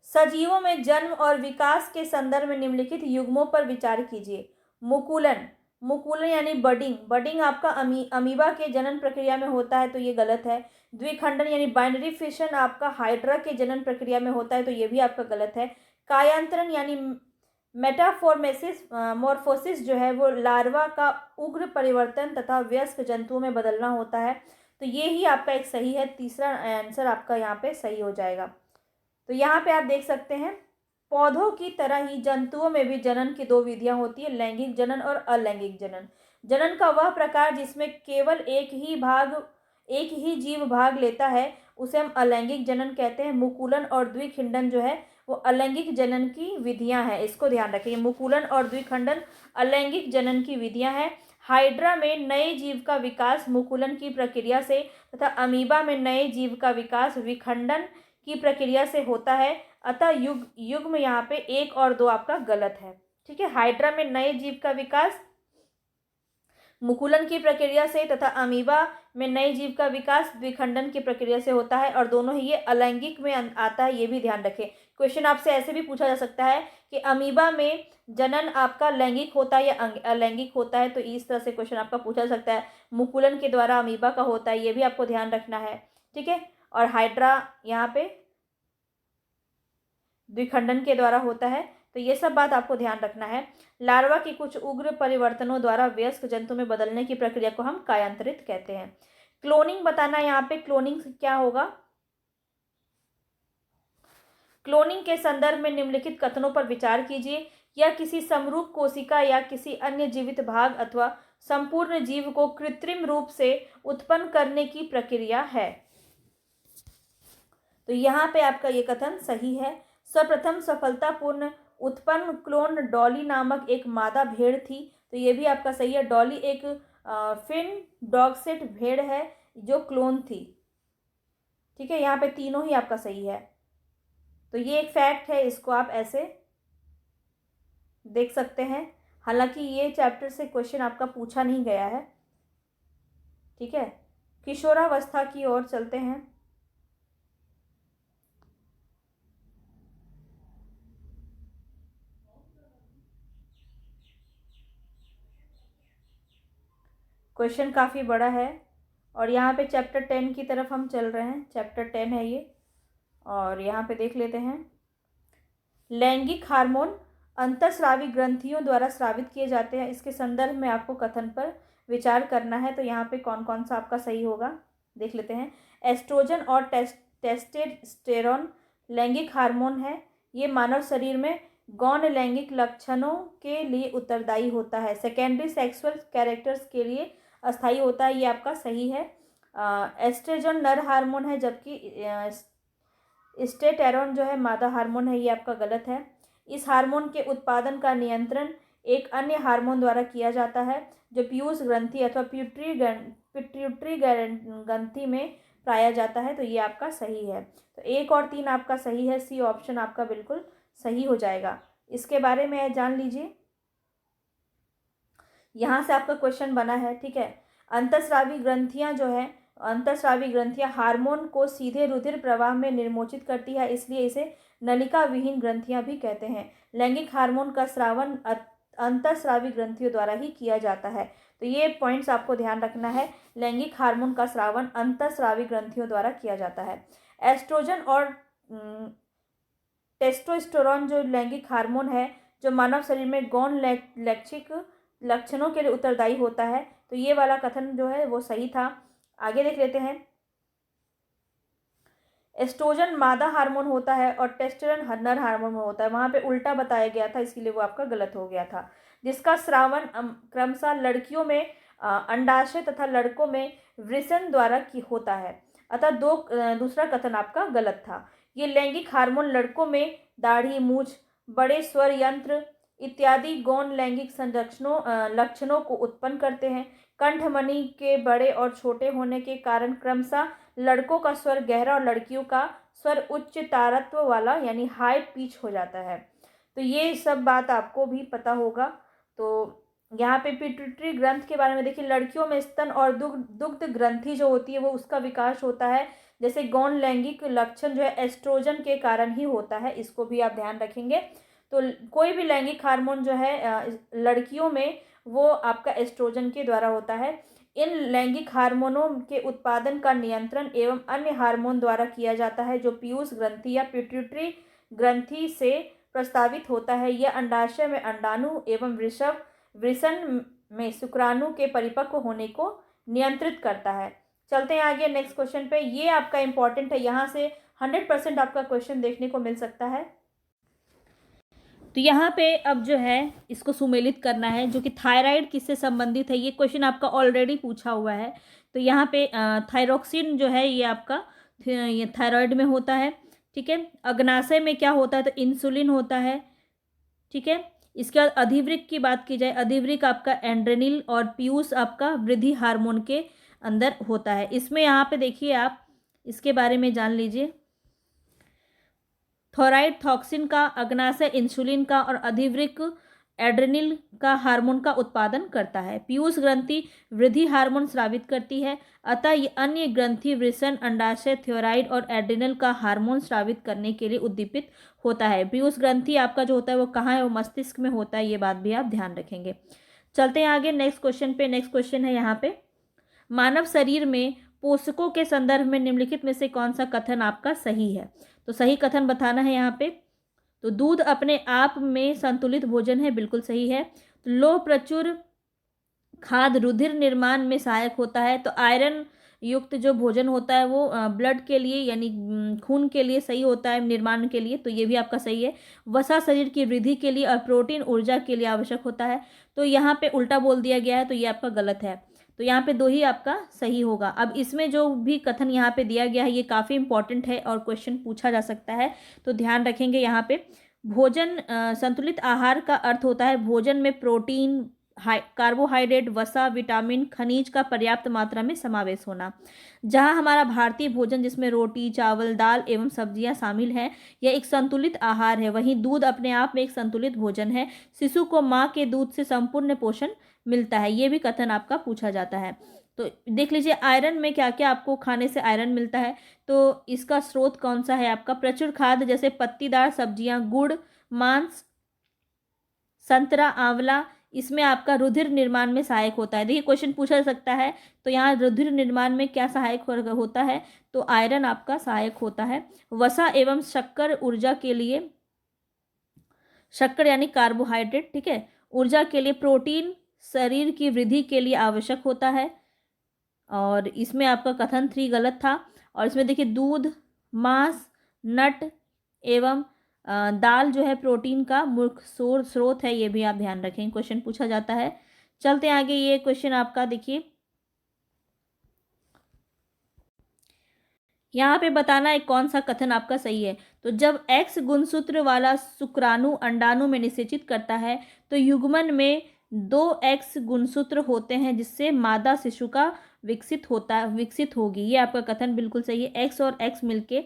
सजीवों में जन्म और विकास के संदर्भ में निम्नलिखित युग्मों पर विचार कीजिए। मुकुलन, मुकुलन यानी बडिंग, बडिंग आपका अमीबा के जनन प्रक्रिया में होता है तो ये गलत है। द्विखंडन यानी बाइनरी फिशन आपका हाइड्रा के जनन प्रक्रिया में होता है तो ये भी आपका गलत है। कायांतरण यानी मेटाफॉर्मेसिस मोर्फोसिस जो है वो लार्वा का उग्र परिवर्तन तथा वयस्क जंतुओं में बदलना होता है तो ये ही आपका एक सही है। तीसरा आंसर आपका यहाँ पे सही हो जाएगा। तो यहाँ पे आप देख सकते हैं पौधों की तरह ही जंतुओं में भी जनन की दो विधियां होती है, लैंगिक जनन और अलैंगिक जनन। जनन का वह प्रकार जिसमें केवल एक ही जीव भाग लेता है उसे हम अलैंगिक जनन कहते हैं। मुकुलन और द्विखंडन जो है वो अलैंगिक जनन की विधियां हैं, इसको ध्यान रखिए। मुकुलन और द्विखंडन अलैंगिक जनन की विधियां हैं। हाइड्रा में नए जीव का विकास मुकुलन की प्रक्रिया से तथा अमीबा में नए जीव का विकास विखंडन की प्रक्रिया से होता है। अतः युग्म यहाँ पे 1 और 2 आपका गलत है। ठीक है, हाइड्रा में नए जीव का विकास मुकुलन की प्रक्रिया से तथा अमीबा में नए जीव का विकास द्विखंडन की प्रक्रिया से होता है और दोनों ही ये अलैंगिक में आता है, ये भी ध्यान रखें। क्वेश्चन आपसे ऐसे भी पूछा जा सकता है कि अमीबा में जनन आपका लैंगिक होता है या अलैंगिक होता है, तो इस तरह से क्वेश्चन आपका पूछा जा सकता है। मुकुलन के द्वारा अमीबा का होता है, ये भी आपको ध्यान रखना है। ठीक है, और हाइड्रा यहाँ पे द्विखंडन के द्वारा होता है, तो ये सब बात आपको ध्यान रखना है। लार्वा की कुछ उग्र परिवर्तनों द्वारा वयस्क जंतु में बदलने की प्रक्रिया को हम कायांतरित कहते हैं। क्लोनिंग बताना है यहाँ पे, क्लोनिंग क्या होगा। क्लोनिंग के संदर्भ में निम्नलिखित कथनों पर विचार कीजिए। यह किसी समरूप कोशिका या किसी अन्य जीवित भाग अथवा संपूर्ण जीव को कृत्रिम रूप से उत्पन्न करने की प्रक्रिया है। तो यहाँ पे आपका ये कथन सही है। सर्वप्रथम सफलतापूर्ण उत्पन्न क्लोन डॉली नामक एक मादा भेड़ थी, तो ये भी आपका सही है। डॉली एक फिन डॉगसेट भेड़ है जो क्लोन थी। ठीक है, यहाँ पे तीनों ही आपका सही है। तो ये एक फैक्ट है, इसको आप ऐसे देख सकते हैं। हालांकि ये चैप्टर से क्वेश्चन आपका पूछा नहीं गया है। ठीक है, किशोरावस्था की ओर चलते हैं। क्वेश्चन काफ़ी बड़ा है और यहाँ पे चैप्टर 10 की तरफ हम चल रहे हैं। चैप्टर 10 है ये, और यहाँ पे देख लेते हैं। लैंगिक हार्मोन अंतःस्रावी ग्रंथियों द्वारा स्रावित किए जाते हैं, इसके संदर्भ में आपको कथन पर विचार करना है। तो यहाँ पे कौन कौन सा आपका सही होगा देख लेते हैं। एस्ट्रोजन और टेस्टोस्टेरोन लैंगिक हार्मोन है, ये मानव शरीर में गौण लैंगिक लक्षणों के लिए उत्तरदायी होता है। सेकेंडरी सेक्सुअल कैरेक्टर्स के लिए अस्थायी होता है, ये आपका सही है। एस्ट्रोजन नर हार्मोन है जबकि स्टेटेरोन जो है मादा हार्मोन है, ये आपका गलत है। इस हार्मोन के उत्पादन का नियंत्रण एक अन्य हार्मोन द्वारा किया जाता है जो पीयूष ग्रंथि अथवा पिट्यूटरी ग्रंथि में पाया जाता है, तो ये आपका सही है। तो 1 और 3 आपका सही है, सी ऑप्शन आपका बिल्कुल सही हो जाएगा। इसके बारे में जान लीजिए, यहाँ से आपका क्वेश्चन बना है। ठीक है, अंतःस्रावी ग्रंथियाँ जो है, अंतःस्रावी ग्रंथियाँ हार्मोन को सीधे रुधिर प्रवाह में निर्मोचित करती है, इसलिए इसे नलिका विहीन ग्रंथियाँ भी कहते हैं। लैंगिक हार्मोन का स्रावन अंतःस्रावी ग्रंथियों द्वारा ही किया जाता है, तो ये पॉइंट्स आपको ध्यान रखना है। लैंगिक हार्मोन का स्रावन अंतःस्रावी ग्रंथियों द्वारा किया जाता है। एस्ट्रोजन और टेस्टोस्टेरोन जो लैंगिक हार्मोन है जो मानव शरीर में गौण लैंगिक लक्षणों के लिए उत्तरदायी होता है, तो ये वाला कथन जो है वो सही था। आगे देख लेते हैं। एस्ट्रोजन मादा हार्मोन होता है और टेस्टोस्टेरोन नर हार्मोन होता है, वहाँ पे उल्टा बताया गया था, इसलिए वो आपका गलत हो गया था। जिसका स्रावन क्रमशः लड़कियों में अंडाशय तथा लड़कों में वृषण द्वारा की होता है, अतः दूसरा कथन आपका गलत था। ये लैंगिक हार्मोन लड़कों में दाढ़ी, मूछ, बड़े स्वर यंत्र इत्यादि गौण लैंगिक लक्षणों को उत्पन्न करते हैं। कंठमणि के बड़े और छोटे होने के कारण क्रमशः लड़कों का स्वर गहरा और लड़कियों का स्वर उच्च तारत्व वाला यानी हाई पिच हो जाता है। तो ये सब बात आपको भी पता होगा। तो यहाँ पे पिट्यूटरी ग्रंथ के बारे में देखिए, लड़कियों में स्तन और दुग्ध ग्रंथि जो होती है वो उसका विकास होता है। जैसे गौण लैंगिक लक्षण जो है एस्ट्रोजन के कारण ही होता है, इसको भी आप ध्यान रखेंगे। तो कोई भी लैंगिक हार्मोन जो है लड़कियों में वो आपका एस्ट्रोजन के द्वारा होता है। इन लैंगिक हार्मोनों के उत्पादन का नियंत्रण एवं अन्य हार्मोन द्वारा किया जाता है जो पीयूष ग्रंथि या पिट्यूटरी ग्रंथि से प्रस्तावित होता है। यह अंडाशय में अंडाणु एवं वृषण में शुक्राणु के परिपक्व होने को नियंत्रित करता है। चलते हैं आगे नेक्स्ट क्वेश्चन पे। ये आपका इंपॉर्टेंट है, यहाँ से 100% आपका क्वेश्चन देखने को मिल सकता है। तो यहाँ पे अब जो है इसको सुमेलित करना है, जो कि थायराइड किससे संबंधित है। ये क्वेश्चन आपका ऑलरेडी पूछा हुआ है। तो यहाँ पे थायरोक्सिन जो है ये आपका ये थायराइड में होता है, ठीक है। अग्नाशय में क्या होता है, तो इंसुलिन होता है, ठीक है। इसके बाद अधिवृक्क की बात की जाए, अधिवृक्क आपका एंड्रेनिल और पीयूष आपका वृद्धि हार्मोन के अंदर होता है। इसमें यहाँ पे देखिए आप इसके बारे में जान लीजिए। थायराइड थॉक्सिन का, अग्नाशय इंसुलिन का और अधिवृक्क एड्रेनिल का हार्मोन का उत्पादन करता है। पीयूष ग्रंथि वृद्धि हार्मोन स्रावित करती है, अतः ये अन्य ग्रंथि वृषण, अंडाशय, थायराइड और एड्रेनल का हार्मोन स्रावित करने के लिए उद्दीपित होता है। पीयूष ग्रंथि आपका जो होता है वो कहाँ है, वो मस्तिष्क में होता है, ये बात भी आप ध्यान रखेंगे। चलते हैं आगे नेक्स्ट क्वेश्चन पे। नेक्स्ट क्वेश्चन है यहाँ पे, मानव शरीर में पोषकों के संदर्भ में निम्नलिखित में से कौन सा कथन आपका सही है। तो सही कथन बताना है यहाँ पे। तो दूध अपने आप में संतुलित भोजन है, बिल्कुल सही है। तो लौह प्रचुर खाद्य रुधिर निर्माण में सहायक होता है। तो आयरन युक्त जो भोजन होता है वो ब्लड के लिए यानी खून के लिए सही होता है, निर्माण के लिए, तो ये भी आपका सही है। वसा शरीर की वृद्धि के लिए और प्रोटीन ऊर्जा के लिए आवश्यक होता है। तो यहाँ पे उल्टा बोल दिया गया है, तो ये आपका गलत है। तो यहाँ पे दो ही आपका सही होगा। अब इसमें जो भी कथन यहाँ पे दिया गया है ये काफ़ी इंपॉर्टेंट है और क्वेश्चन पूछा जा सकता है, तो ध्यान रखेंगे। यहाँ पे भोजन संतुलित आहार का अर्थ होता है भोजन में प्रोटीन, कार्बोहाइड्रेट, वसा, विटामिन, खनिज का पर्याप्त मात्रा में समावेश होना। जहाँ हमारा भारतीय भोजन जिसमें रोटी, चावल, दाल एवं सब्जियां शामिल हैं, यह एक संतुलित आहार है। वहीं दूध अपने आप में एक संतुलित भोजन है। शिशु को माँ के दूध से संपूर्ण पोषण मिलता है, ये भी कथन आपका पूछा जाता है। तो देख लीजिए आयरन में क्या क्या आपको खाने से आयरन मिलता है। तो इसका स्रोत कौन सा है आपका, प्रचुर खाद्य जैसे पत्तीदार सब्जियां, गुड़, मांस, संतरा, आंवला, इसमें आपका रुधिर निर्माण में सहायक होता है। देखिए क्वेश्चन पूछा जा सकता है, तो यहाँ रुधिर निर्माण में क्या सहायक होता है, तो आयरन आपका सहायक होता है। वसा एवं शक्कर ऊर्जा के लिए, शक्कर यानी कार्बोहाइड्रेट, ठीक है, ऊर्जा के लिए, प्रोटीन शरीर की वृद्धि के लिए आवश्यक होता है। और इसमें आपका कथन 3 गलत था। और इसमें देखिए दूध, मांस, नट एवं दाल जो है प्रोटीन का मुख्य स्रोत है, ये भी आप ध्यान रखें, क्वेश्चन पूछा जाता है। चलते हैं आगे। ये क्वेश्चन आपका देखिए, यहाँ पे बताना है कौन सा कथन आपका सही है। तो जब X गुणसूत्र वाला शुक्राणु अंडाणु में निषेचित करता है तो युग्मन में 2X गुणसूत्र होते हैं जिससे मादा शिशु का विकसित होगी। ये आपका कथन बिल्कुल सही है। X और X मिलके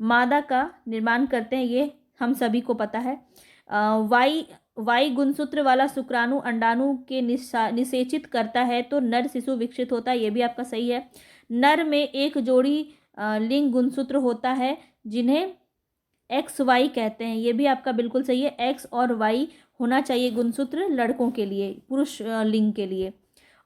मादा का निर्माण करते हैं, ये हम सभी को पता है। वाई गुणसूत्र वाला शुक्राणु अंडाणु के निषेचित करता है तो नर शिशु विकसित होता है, ये भी आपका सही है। नर में एक जोड़ी लिंग गुणसूत्र होता है जिन्हें एक्स वाई कहते हैं, ये भी आपका बिल्कुल सही है। एक्स और वाई होना चाहिए गुणसूत्र लड़कों के लिए, पुरुष लिंग के लिए।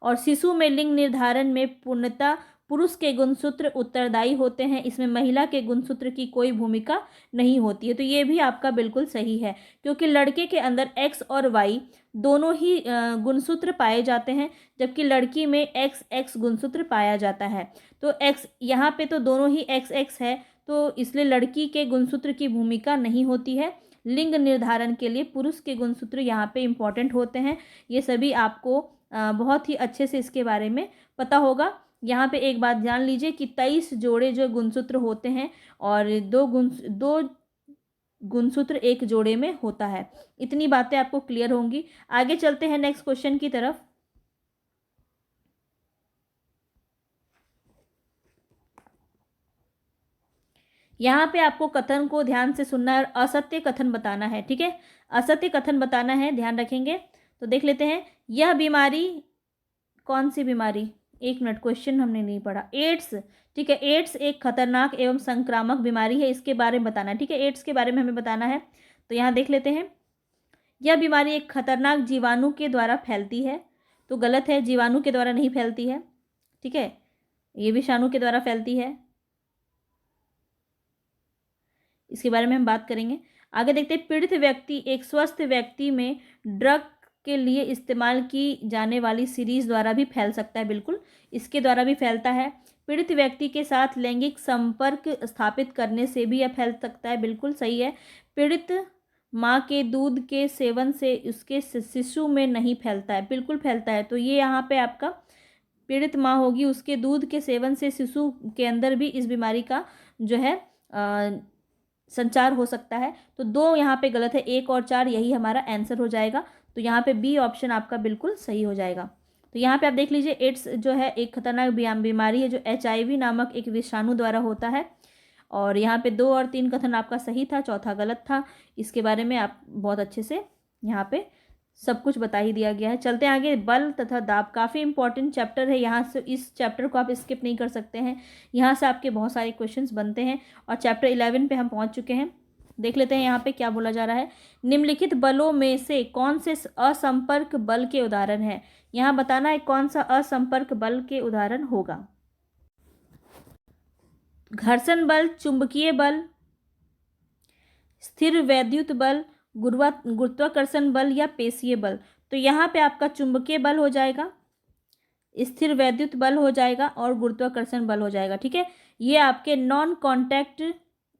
और शिशु में लिंग निर्धारण में पूर्णतः पुरुष के गुणसूत्र उत्तरदायी होते हैं, इसमें महिला के गुणसूत्र की कोई भूमिका नहीं होती है। तो ये भी आपका बिल्कुल सही है, क्योंकि लड़के के अंदर एक्स और वाई दोनों ही गुणसूत्र पाए जाते हैं, जबकि लड़की में एक्स एक्स गुणसूत्र पाया जाता है। तो एक्स यहाँ पे तो दोनों ही एक्स एक्स है, तो इसलिए लड़की के गुणसूत्र की भूमिका नहीं होती है। लिंग निर्धारण के लिए पुरुष के गुणसूत्र यहाँ पे इम्पॉर्टेंट होते हैं। ये सभी आपको बहुत ही अच्छे से इसके बारे में पता होगा। यहाँ पे एक बात जान लीजिए कि 23 जोड़े जो गुणसूत्र होते हैं और दो गुणसूत्र एक जोड़े में होता है। इतनी बातें आपको क्लियर होंगी। आगे चलते हैं नेक्स्ट क्वेश्चन की तरफ। यहाँ पे आपको कथन को ध्यान से सुनना है और असत्य कथन बताना है, ठीक है। असत्य कथन बताना है, ध्यान रखेंगे। तो देख लेते हैं, यह बीमारी, कौन सी बीमारी, एक मिनट, क्वेश्चन हमने नहीं पढ़ा। एड्स, ठीक है। एड्स एक खतरनाक एवं संक्रामक बीमारी है, इसके बारे में बताना है, ठीक है। एड्स के बारे में हमें बताना है। तो यहाँ देख लेते हैं, यह बीमारी एक खतरनाक जीवाणु के द्वारा फैलती है। तो गलत है, जीवाणु के द्वारा नहीं फैलती है, ठीक है। ये विषाणु के द्वारा फैलती है, इसके बारे में हम बात करेंगे। आगे देखते हैं, पीड़ित व्यक्ति एक स्वस्थ व्यक्ति में ड्रग के लिए इस्तेमाल की जाने वाली सीरीज द्वारा भी फैल सकता है, बिल्कुल इसके द्वारा भी फैलता है। पीड़ित व्यक्ति के साथ लैंगिक संपर्क स्थापित करने से भी यह फैल सकता है, बिल्कुल सही है। पीड़ित माँ के दूध के सेवन से उसके शिशु में नहीं फैलता है, बिल्कुल फैलता है। तो ये यहाँ पे आपका पीड़ित माँ होगी, उसके दूध के सेवन से शिशु के अंदर भी इस बीमारी का जो है संचार हो सकता है। तो 2 यहाँ पे गलत है, 1 और 4 यही हमारा आंसर हो जाएगा। तो यहाँ पे बी ऑप्शन आपका बिल्कुल सही हो जाएगा। तो यहाँ पे आप देख लीजिए, एड्स जो है एक खतरनाक बीमारी है जो HIV नामक एक विषाणु द्वारा होता है। और यहाँ पे 2 और 3 कथन आपका सही था, चौथा गलत था। इसके बारे में आप बहुत अच्छे से यहाँ पे सब कुछ बता ही दिया गया है। चलते हैं आगे, बल तथा दाब, काफ़ी इंपॉर्टेंट चैप्टर है। यहाँ से इस चैप्टर को आप स्किप नहीं कर सकते हैं, यहाँ से आपके बहुत सारे क्वेश्चंस बनते हैं। और चैप्टर 11 पे हम पहुँच चुके हैं। देख लेते हैं यहाँ पे क्या बोला जा रहा है। निम्नलिखित बलों में से कौन से असंपर्क बल के उदाहरण है। यहाँ बताना है कौन सा असंपर्क बल के उदाहरण होगा। घर्षण बल, चुंबकीय बल, स्थिर वैद्युत बल, गुरुत्वाकर्षण बल या पेशीय बल। तो यहाँ पे आपका चुंबकीय बल हो जाएगा, स्थिर वैद्युत बल हो जाएगा और गुरुत्वाकर्षण बल हो जाएगा, ठीक है। ये आपके नॉन कॉन्टैक्ट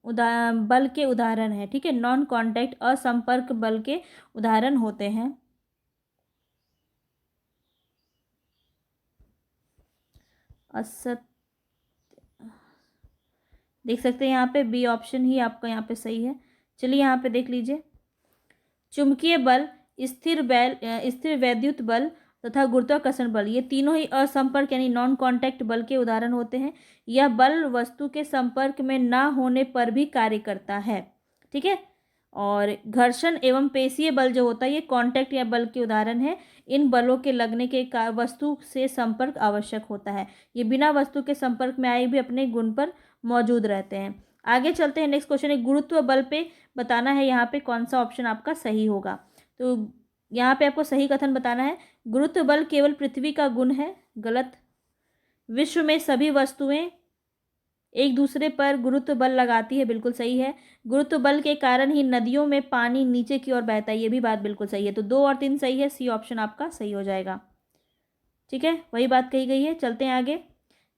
बल के उदाहरण है, ठीक है। नॉन कॉन्टैक्ट असंपर्क बल के उदाहरण होते हैं। देख सकते हैं यहाँ पे बी ऑप्शन ही आपका यहाँ पे सही है। चलिए यहाँ पे देख लीजिए, चुंबकीय बल, स्थिर वैद्युत बल तथा गुरुत्वाकर्षण बल, ये तीनों ही असंपर्क यानी नॉन कॉन्टैक्ट बल के उदाहरण होते हैं। यह बल वस्तु के संपर्क में ना होने पर भी कार्य करता है, ठीक है। और घर्षण एवं पेशीय बल जो होता है ये कॉन्टैक्ट या बल के उदाहरण है। इन बलों के लगने के वस्तु से संपर्क आवश्यक होता है। ये बिना वस्तु के संपर्क में आए भी अपने गुण पर मौजूद रहते हैं। आगे चलते हैं, नेक्स्ट क्वेश्चन है, गुरुत्व बल पे बताना है यहाँ पे कौन सा ऑप्शन आपका सही होगा। तो यहाँ पे आपको सही कथन बताना है। गुरुत्व बल केवल पृथ्वी का गुण है, गलत। विश्व में सभी वस्तुएं एक दूसरे पर गुरुत्व बल लगाती है, बिल्कुल सही है। गुरुत्व बल के कारण ही नदियों में पानी नीचे की ओर बहता है, ये भी बात बिल्कुल सही है। तो 2 और 3 सही है, सी ऑप्शन आपका सही हो जाएगा, ठीक है। वही बात कही गई है। चलते हैं आगे,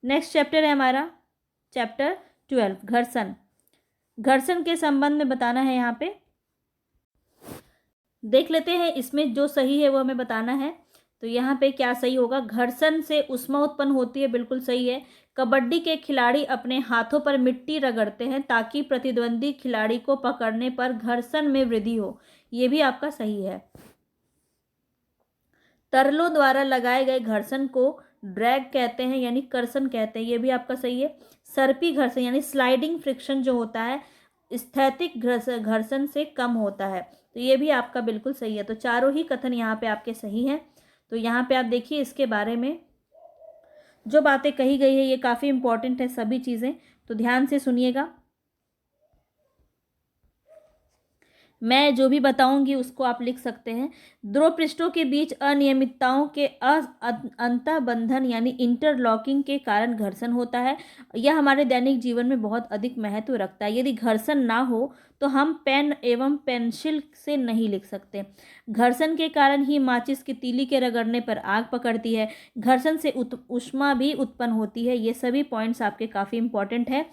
नेक्स्ट चैप्टर है हमारा चैप्टर 12, घर्षण। घर्षण के संबंध में बताना है। यहाँ पे देख लेते हैं, इसमें जो सही है वो हमें बताना है। तो यहाँ पे क्या सही होगा, घर्षण से ऊष्मा उत्पन्न होती है, बिल्कुल सही है। कबड्डी के खिलाड़ी अपने हाथों पर मिट्टी रगड़ते हैं ताकि प्रतिद्वंदी खिलाड़ी को पकड़ने पर घर्षण में वृद्धि हो, ये भी आपका सही है। तरलों द्वारा लगाए गए घर्षण को ड्रैग कहते हैं यानी कर्षण कहते हैं, ये भी आपका सही है। सर्पी घर्षण यानी स्लाइडिंग फ्रिक्शन जो होता है स्थैतिक घर्षण से कम होता है, तो ये भी आपका बिल्कुल सही है। तो चारों ही कथन यहाँ पे आपके सही हैं। तो यहाँ पे आप देखिए, इसके बारे में जो बातें कही गई है ये काफ़ी इंपॉर्टेंट है सभी चीज़ें, तो ध्यान से सुनिएगा। मैं जो भी बताऊंगी उसको आप लिख सकते हैं। ध्रुव पृष्ठों के बीच अनियमितताओं के अंतःबंधन यानी इंटरलॉकिंग के कारण घर्षण होता है। यह हमारे दैनिक जीवन में बहुत अधिक महत्व रखता है। यदि घर्षण ना हो तो हम पेन एवं पेंसिल से नहीं लिख सकते। घर्षण के कारण ही माचिस की तीली के रगड़ने पर आग पकड़ती है। घर्षण से ऊष्मा भी उत्पन्न होती है। ये सभी पॉइंट्स आपके काफ़ी इंपॉर्टेंट है।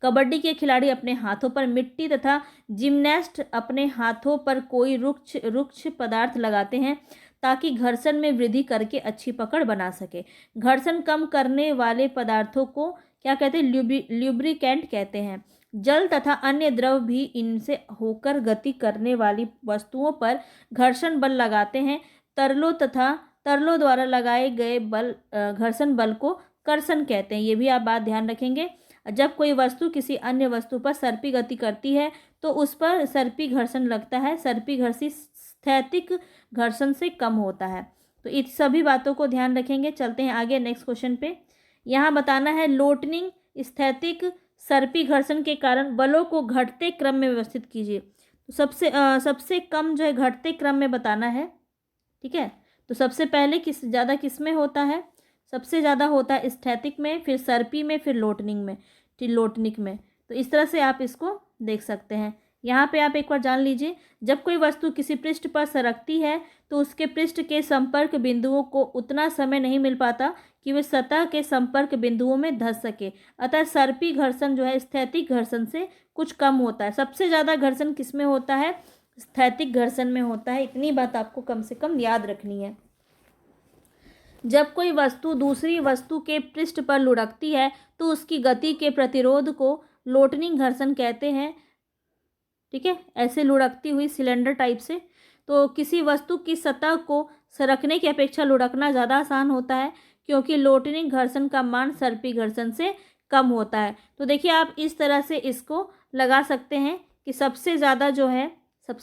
कबड्डी के खिलाड़ी अपने हाथों पर मिट्टी तथा जिम्नास्ट अपने हाथों पर कोई रुक्ष पदार्थ लगाते हैं ताकि घर्षण में वृद्धि करके अच्छी पकड़ बना सके। घर्षण कम करने वाले पदार्थों को क्या कहते हैं, ल्यूब्रिकेंट कहते हैं। जल तथा अन्य द्रव भी इनसे होकर गति करने वाली वस्तुओं पर घर्षण बल लगाते हैं। तरलों द्वारा लगाए गए बल घर्षण बल को कर्षण कहते हैं, ये भी आप बात ध्यान रखेंगे। जब कोई वस्तु किसी अन्य वस्तु पर सर्पी गति करती है तो उस पर सर्पी घर्षण लगता है। सर्पी घर्षण स्थैतिक घर्षण से कम होता है। तो इस सभी बातों को ध्यान रखेंगे। चलते हैं आगे नेक्स्ट क्वेश्चन पे। यहाँ बताना है लोटनिंग स्थैतिक सर्पी घर्षण के कारण बलों को घटते क्रम में व्यवस्थित कीजिए। तो सबसे कम जो है घटते क्रम में बताना है। ठीक है, तो सबसे पहले किस में होता है? सबसे ज़्यादा होता है स्थैतिक में, फिर सर्पी में, फिर लोटनिक में। तो इस तरह से आप इसको देख सकते हैं। यहाँ पे आप एक बार जान लीजिए, जब कोई वस्तु किसी पृष्ठ पर सरकती है तो उसके पृष्ठ के संपर्क बिंदुओं को उतना समय नहीं मिल पाता कि वे सतह के संपर्क बिंदुओं में धंस सके। अतः सर्पी घर्षण जो है स्थैतिक घर्षण से कुछ कम होता है। सबसे ज़्यादा घर्षण किस में होता है? स्थैतिक घर्षण में होता है। इतनी बात आपको कम से कम याद रखनी है। जब कोई वस्तु दूसरी वस्तु के पृष्ठ पर लुढ़कती है तो उसकी गति के प्रतिरोध को लोटनिंग घर्षण कहते हैं। ठीक है, ऐसे लुढ़कती हुई सिलेंडर टाइप से। तो किसी वस्तु की सतह को सरकने की अपेक्षा लुढ़कना ज़्यादा आसान होता है, क्योंकि लोटनिंग घर्षण का मान सर्पी घर्षण से कम होता है। तो देखिए, आप इस तरह से इसको लगा सकते हैं कि सबसे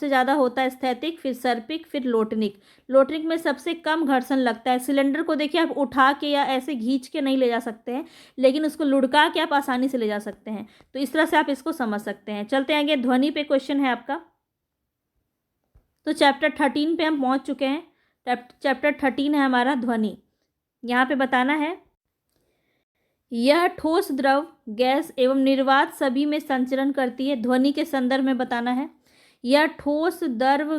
ज़्यादा होता है स्थैतिक, फिर सर्पिक, फिर लोटनिक। लोटनिक में सबसे कम घर्षण लगता है। सिलेंडर को देखिए, आप उठा के या ऐसे खींच के नहीं ले जा सकते हैं, लेकिन उसको लुढ़का के आप आसानी से ले जा सकते हैं। तो इस तरह से आप इसको समझ सकते हैं। चलते हैं आगे, ध्वनि पे क्वेश्चन है आपका। तो चैप्टर 13 पे हम पहुंच चुके हैं। चैप्टर 13 है हमारा ध्वनि। यहाँ पे बताना है, यह ठोस, द्रव, गैस एवं निर्वात सभी में संचरण करती है। ध्वनि के संदर्भ में बताना है, यह ठोस, द्रव,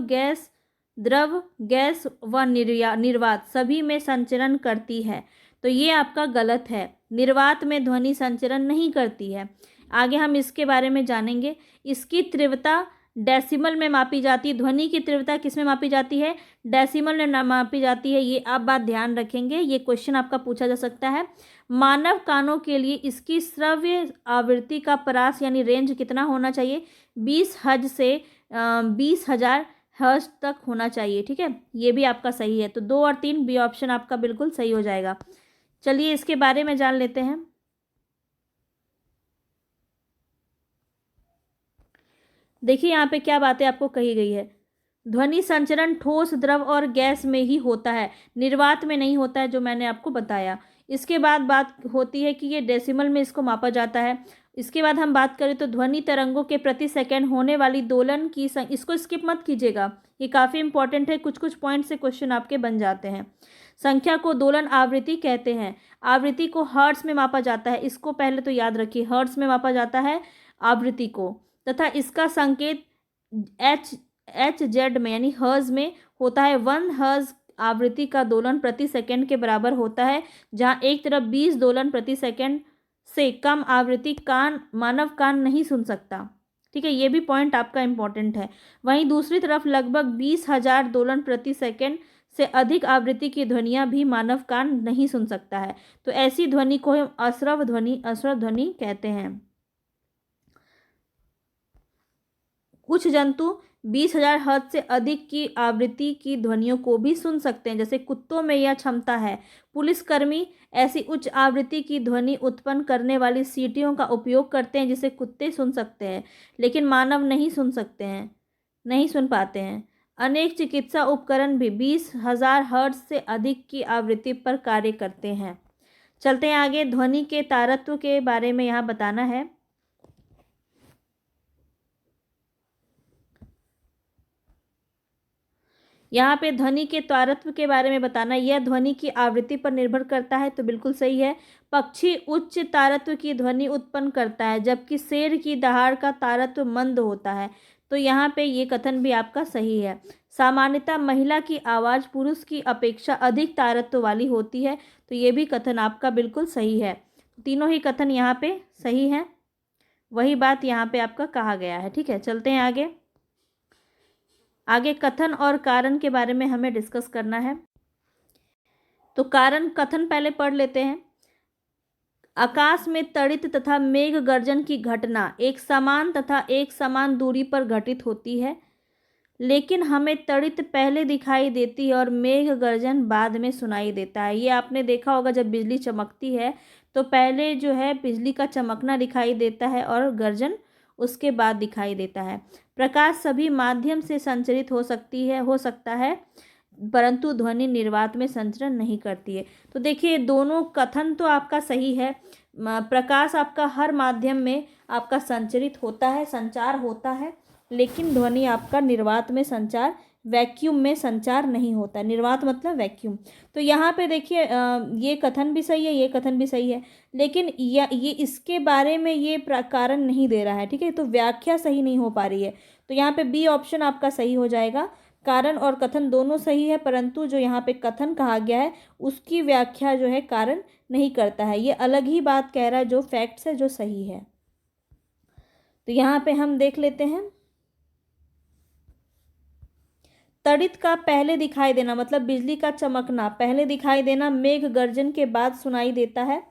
गैस व निर्वात सभी में संचरण करती है। तो ये आपका गलत है। निर्वात में ध्वनि संचरण नहीं करती है। आगे हम इसके बारे में जानेंगे। इसकी तीव्रता डेसिमल में मापी जाती है। ध्वनि की तीव्रता किस में मापी जाती है? डेसिमल में मापी जाती है। ये आप बात ध्यान रखेंगे, ये क्वेश्चन आपका पूछा जा सकता है। मानव कानों के लिए इसकी श्रव्य आवृत्ति का परास यानी रेंज कितना होना चाहिए? 20 हर्ट्ज से 20,000 हर्ट्ज तक होना चाहिए। ठीक है, ये भी आपका सही है। तो 2 और 3 बी ऑप्शन आपका बिल्कुल सही हो जाएगा। चलिए इसके बारे में जान लेते हैं। देखिए यहाँ पे क्या बातें आपको कही गई है। ध्वनि संचरण ठोस, द्रव और गैस में ही होता है, निर्वात में नहीं होता है, जो मैंने आपको बताया। इसके बाद बात होती है कि ये डेसिमल में इसको मापा जाता है। इसके बाद हम बात करें तो ध्वनि तरंगों के प्रति सेकंड होने वाली दोलन की इसको स्किप मत कीजिएगा, ये काफ़ी इंपॉर्टेंट है। कुछ पॉइंट से क्वेश्चन आपके बन जाते हैं। संख्या को दोलन आवृत्ति कहते हैं। आवृत्ति को हर्ट्ज में मापा जाता है। इसको पहले तो याद रखिए, हर्ट्ज में मापा जाता है आवृत्ति को, तथा इसका संकेत एच जेड में यानी हर्ज में होता है। 1 हर्ज आवृत्ति का दोलन प्रति सेकंड के बराबर होता है, जहां एक तरफ 20 दोलन प्रति सेकंड से कम आवृत्ति मानव कान नहीं सुन सकता। ठीक है, ये भी पॉइंट आपका इंपॉर्टेंट है। वहीं दूसरी तरफ लगभग 20,000 दोलन प्रति सेकंड से अधिक आवृत्ति की ध्वनियां भी मानव कान नहीं सुन सकता है। तो ऐसी ध्वनि को हम अश्रव ध्वनि कहते हैं। कुछ जंतु 20,000 हर्ट्ज से अधिक की आवृत्ति की ध्वनियों को भी सुन सकते हैं, जैसे कुत्तों में यह क्षमता है। पुलिसकर्मी ऐसी उच्च आवृत्ति की ध्वनि उत्पन्न करने वाली सीटियों का उपयोग करते हैं, जिसे कुत्ते सुन सकते हैं, लेकिन मानव नहीं सुन पाते हैं। अनेक चिकित्सा उपकरण भी 20,000 हर्ट्ज से अधिक की आवृत्ति पर कार्य करते हैं। चलते हैं आगे, ध्वनि के तारत्व के बारे में यहाँ बताना है। यहाँ पे ध्वनि के तारत्व के बारे में बताना, यह ध्वनि की आवृत्ति पर निर्भर करता है। तो बिल्कुल सही है। पक्षी उच्च तारत्व की ध्वनि उत्पन्न करता है, जबकि शेर की दहाड़ का तारत्व मंद होता है। तो यहाँ पे ये कथन भी आपका सही है। सामान्यतः महिला की आवाज़ पुरुष की अपेक्षा अधिक तारत्व वाली होती है। तो ये भी कथन आपका बिल्कुल सही है। तीनों ही कथन यहाँ पे सही हैं, वही बात यहाँ पे आपका कहा गया है। ठीक है, चलते हैं आगे कथन और कारण के बारे में हमें डिस्कस करना है। तो कारण कथन पहले पढ़ लेते हैं। आकाश में तड़ित तथा मेघ गर्जन की घटना एक समान दूरी पर घटित होती है, लेकिन हमें तड़ित पहले दिखाई देती है और मेघ गर्जन बाद में सुनाई देता है। ये आपने देखा होगा, जब बिजली चमकती है तो पहले जो है बिजली का चमकना दिखाई देता है और गर्जन उसके बाद दिखाई देता है। प्रकाश सभी माध्यम से संचरित हो सकता है परंतु ध्वनि निर्वात में संचरण नहीं करती है। तो देखिए दोनों कथन तो आपका सही है। प्रकाश आपका हर माध्यम में आपका संचरित होता है, संचार होता है, लेकिन ध्वनि आपका निर्वात में संचार, वैक्यूम में संचार नहीं होता। निर्वात मतलब वैक्यूम। तो यहाँ पे देखिए ये कथन भी सही है, ये कथन भी सही है, लेकिन ये इसके बारे में ये कारण नहीं दे रहा है, ठीक है। तो व्याख्या सही नहीं हो पा रही है। तो यहाँ पे बी ऑप्शन आपका सही हो जाएगा। कारण और कथन दोनों सही है, परंतु जो यहाँ पे कथन कहा गया है उसकी व्याख्या जो है कारण नहीं करता है। ये अलग ही बात कह रहा है, जो फैक्ट्स है जो सही है। तो यहाँ पे हम देख लेते हैं, तड़ित का पहले दिखाई देना मतलब बिजली का चमकना पहले दिखाई देना मेघ गर्जन के बाद सुनाई देता है।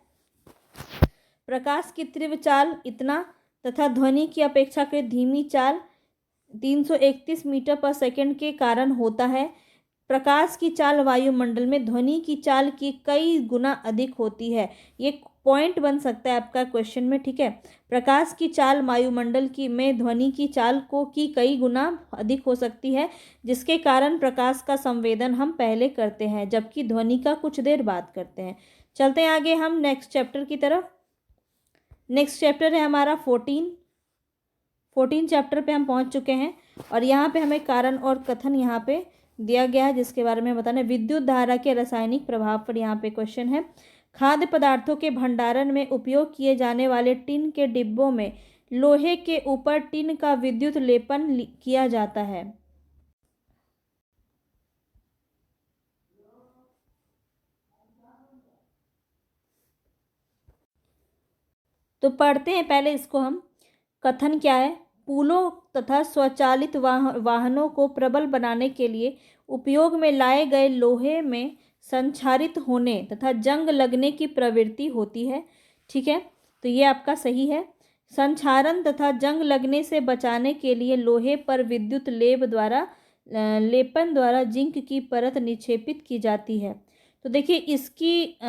प्रकाश की तीव्र चाल इतना तथा ध्वनि की अपेक्षाकृत धीमी चाल 331 मीटर पर सेकंड के कारण होता है। प्रकाश की चाल वायुमंडल में ध्वनि की चाल की कई गुना अधिक होती है। ये पॉइंट बन सकता है आपका क्वेश्चन में, ठीक है। प्रकाश की चाल वायुमंडल में ध्वनि की चाल की कई गुना अधिक हो सकती है, जिसके कारण प्रकाश का संवेदन हम पहले करते हैं जबकि ध्वनि का कुछ देर बाद करते हैं। चलते हैं आगे हम नेक्स्ट चैप्टर की तरफ। नेक्स्ट चैप्टर है हमारा 14 चैप्टर पे हम पहुंच चुके हैं और यहाँ पे हमें कारण और कथन यहाँ पे दिया गया है जिसके बारे में बताना है। विद्युत धारा के रासायनिक प्रभाव पर यहाँ पे क्वेश्चन है। खाद्य पदार्थों के भंडारण में उपयोग किए जाने वाले टिन के डिब्बों में लोहे के ऊपर टिन का विद्युत लेपन किया जाता है। तो पढ़ते हैं पहले इसको हम। कथन क्या है? पुलों तथा स्वचालित वाहनों को प्रबल बनाने के लिए उपयोग में लाए गए लोहे में संक्षारित होने तथा जंग लगने की प्रवृत्ति होती है, ठीक है। तो ये आपका सही है। संक्षारण तथा जंग लगने से बचाने के लिए लोहे पर विद्युत लेपन द्वारा जिंक की परत निक्षेपित की जाती है। तो देखिए इसकी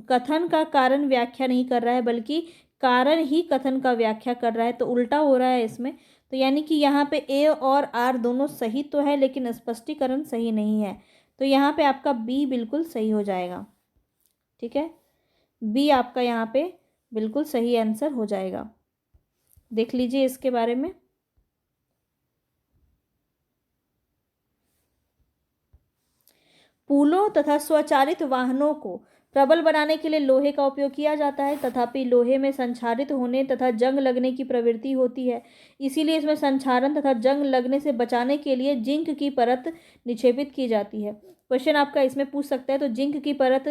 कथन का कारण व्याख्या नहीं कर रहा है बल्कि कारण ही कथन का व्याख्या कर रहा है, तो उल्टा हो रहा है इसमें। तो यानी कि यहाँ पे ए और आर दोनों सही तो है लेकिन स्पष्टीकरण सही नहीं है। तो यहाँ पे आपका बी बिल्कुल सही हो जाएगा, ठीक है। बी आपका यहाँ पे बिल्कुल सही आंसर हो जाएगा। देख लीजिए इसके बारे में। पुलों तथा स्वचालित वाहनों को प्रबल बनाने के लिए लोहे का उपयोग किया जाता है, तथापि लोहे में संक्षारित होने तथा जंग लगने की प्रवृत्ति होती है, इसीलिए इसमें संक्षारण तथा जंग लगने से बचाने के लिए जिंक की परत निक्षेपित की जाती है। क्वेश्चन आपका इसमें पूछ सकता है, तो जिंक की परत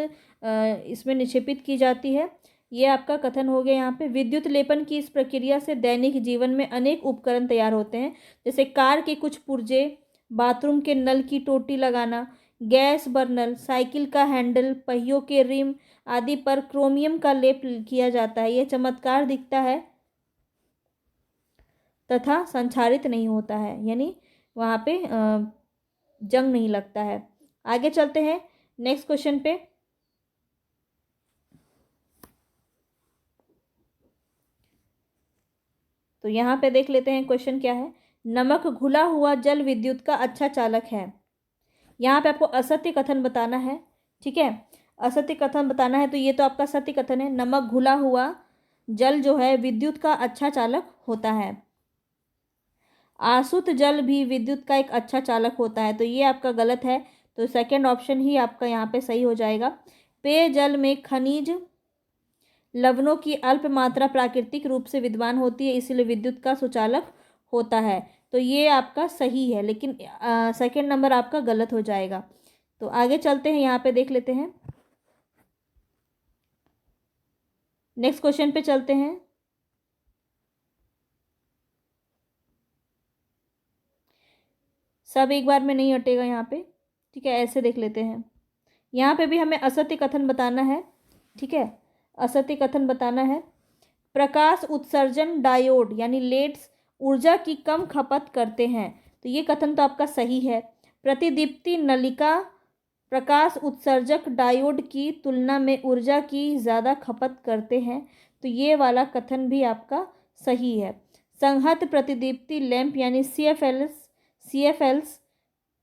इसमें निक्षेपित की जाती है, ये आपका कथन हो गया। यहाँ पे विद्युत लेपन की इस प्रक्रिया से दैनिक जीवन में अनेक उपकरण तैयार होते हैं, जैसे कार के कुछ पुर्जे, बाथरूम के नल की टोटी लगाना, गैस बर्नर, साइकिल का हैंडल, पहियों के रिम आदि पर क्रोमियम का लेप किया जाता है। यह चमत्कार दिखता है तथा संक्षारित नहीं होता है, यानी वहाँ पे जंग नहीं लगता है। आगे चलते हैं नेक्स्ट क्वेश्चन पे। तो यहाँ पे देख लेते हैं क्वेश्चन क्या है। नमक घुला हुआ जल विद्युत का अच्छा चालक है। यहाँ पे आपको असत्य कथन बताना है, ठीक है। असत्य कथन बताना है, तो ये तो आपका सत्य कथन है। नमक घुला हुआ जल जो है विद्युत का अच्छा चालक होता है। आसुत जल भी विद्युत का एक अच्छा चालक होता है, तो ये आपका गलत है। तो सेकंड ऑप्शन ही आपका यहाँ पे सही हो जाएगा। पेयजल में खनिज लवणों की अल्प मात्रा प्राकृतिक रूप से विद्यमान होती है, इसलिए विद्युत का सुचालक होता है। तो ये आपका सही है, लेकिन सेकंड नंबर आपका गलत हो जाएगा। तो आगे चलते हैं, यहाँ पे देख लेते हैं। नेक्स्ट क्वेश्चन पे चलते हैं। सब एक बार में नहीं हटेगा यहाँ पे, ठीक है। ऐसे देख लेते हैं। यहाँ पे भी हमें असत्य कथन बताना है, ठीक है। असत्य कथन बताना है। प्रकाश उत्सर्जन डायोड यानी लेड्स ऊर्जा की कम खपत करते हैं, तो ये कथन तो आपका सही है। प्रतिदीप्ति नलिका प्रकाश उत्सर्जक डायोड की तुलना में ऊर्जा की ज़्यादा खपत करते हैं। तो ये वाला कथन भी आपका सही है। संहत प्रतिदीप्ति लैंप यानी CFLs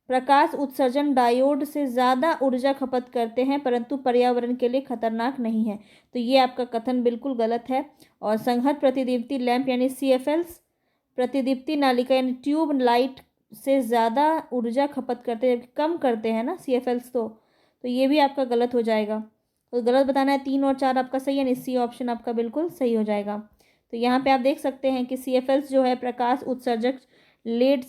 प्रकाश उत्सर्जन डायोड से ज़्यादा ऊर्जा खपत करते हैं परंतु पर्यावरण के लिए खतरनाक नहीं है। तो ये आपका कथन बिल्कुल गलत है। और संहत प्रतिदीप्ति लैंप यानी CFLs प्रतिदीप्ति नालिका यानी ट्यूब लाइट से ज़्यादा ऊर्जा खपत करते हैं, कम करते हैं ना CFLs। तो ये भी आपका गलत हो जाएगा। तो गलत बताना है, 3 और 4 आपका सही है, यानी C ऑप्शन आपका बिल्कुल सही हो जाएगा। तो यहाँ पे आप देख सकते हैं कि CFLs जो है प्रकाश उत्सर्जक लेड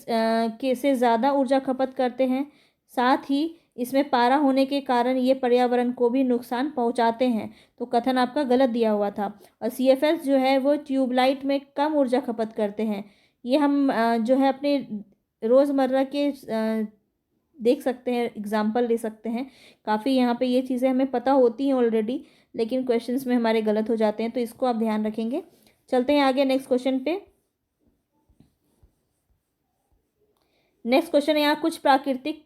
के से ज़्यादा ऊर्जा खपत करते हैं, साथ ही इसमें पारा होने के कारण ये पर्यावरण को भी नुकसान पहुंचाते हैं। तो कथन आपका गलत दिया हुआ था। और CFLs जो है वो ट्यूबलाइट में कम ऊर्जा खपत करते हैं। ये हम जो है अपने रोज़मर्रा के देख सकते हैं, एग्जाम्पल ले सकते हैं। काफ़ी यहाँ पे ये चीज़ें हमें पता होती हैं ऑलरेडी, लेकिन क्वेश्चंस में हमारे गलत हो जाते हैं, तो इसको आप ध्यान रखेंगे। चलते हैं आगे नेक्स्ट क्वेश्चन पे। नेक्स्ट क्वेश्चन है यहाँ कुछ प्राकृतिक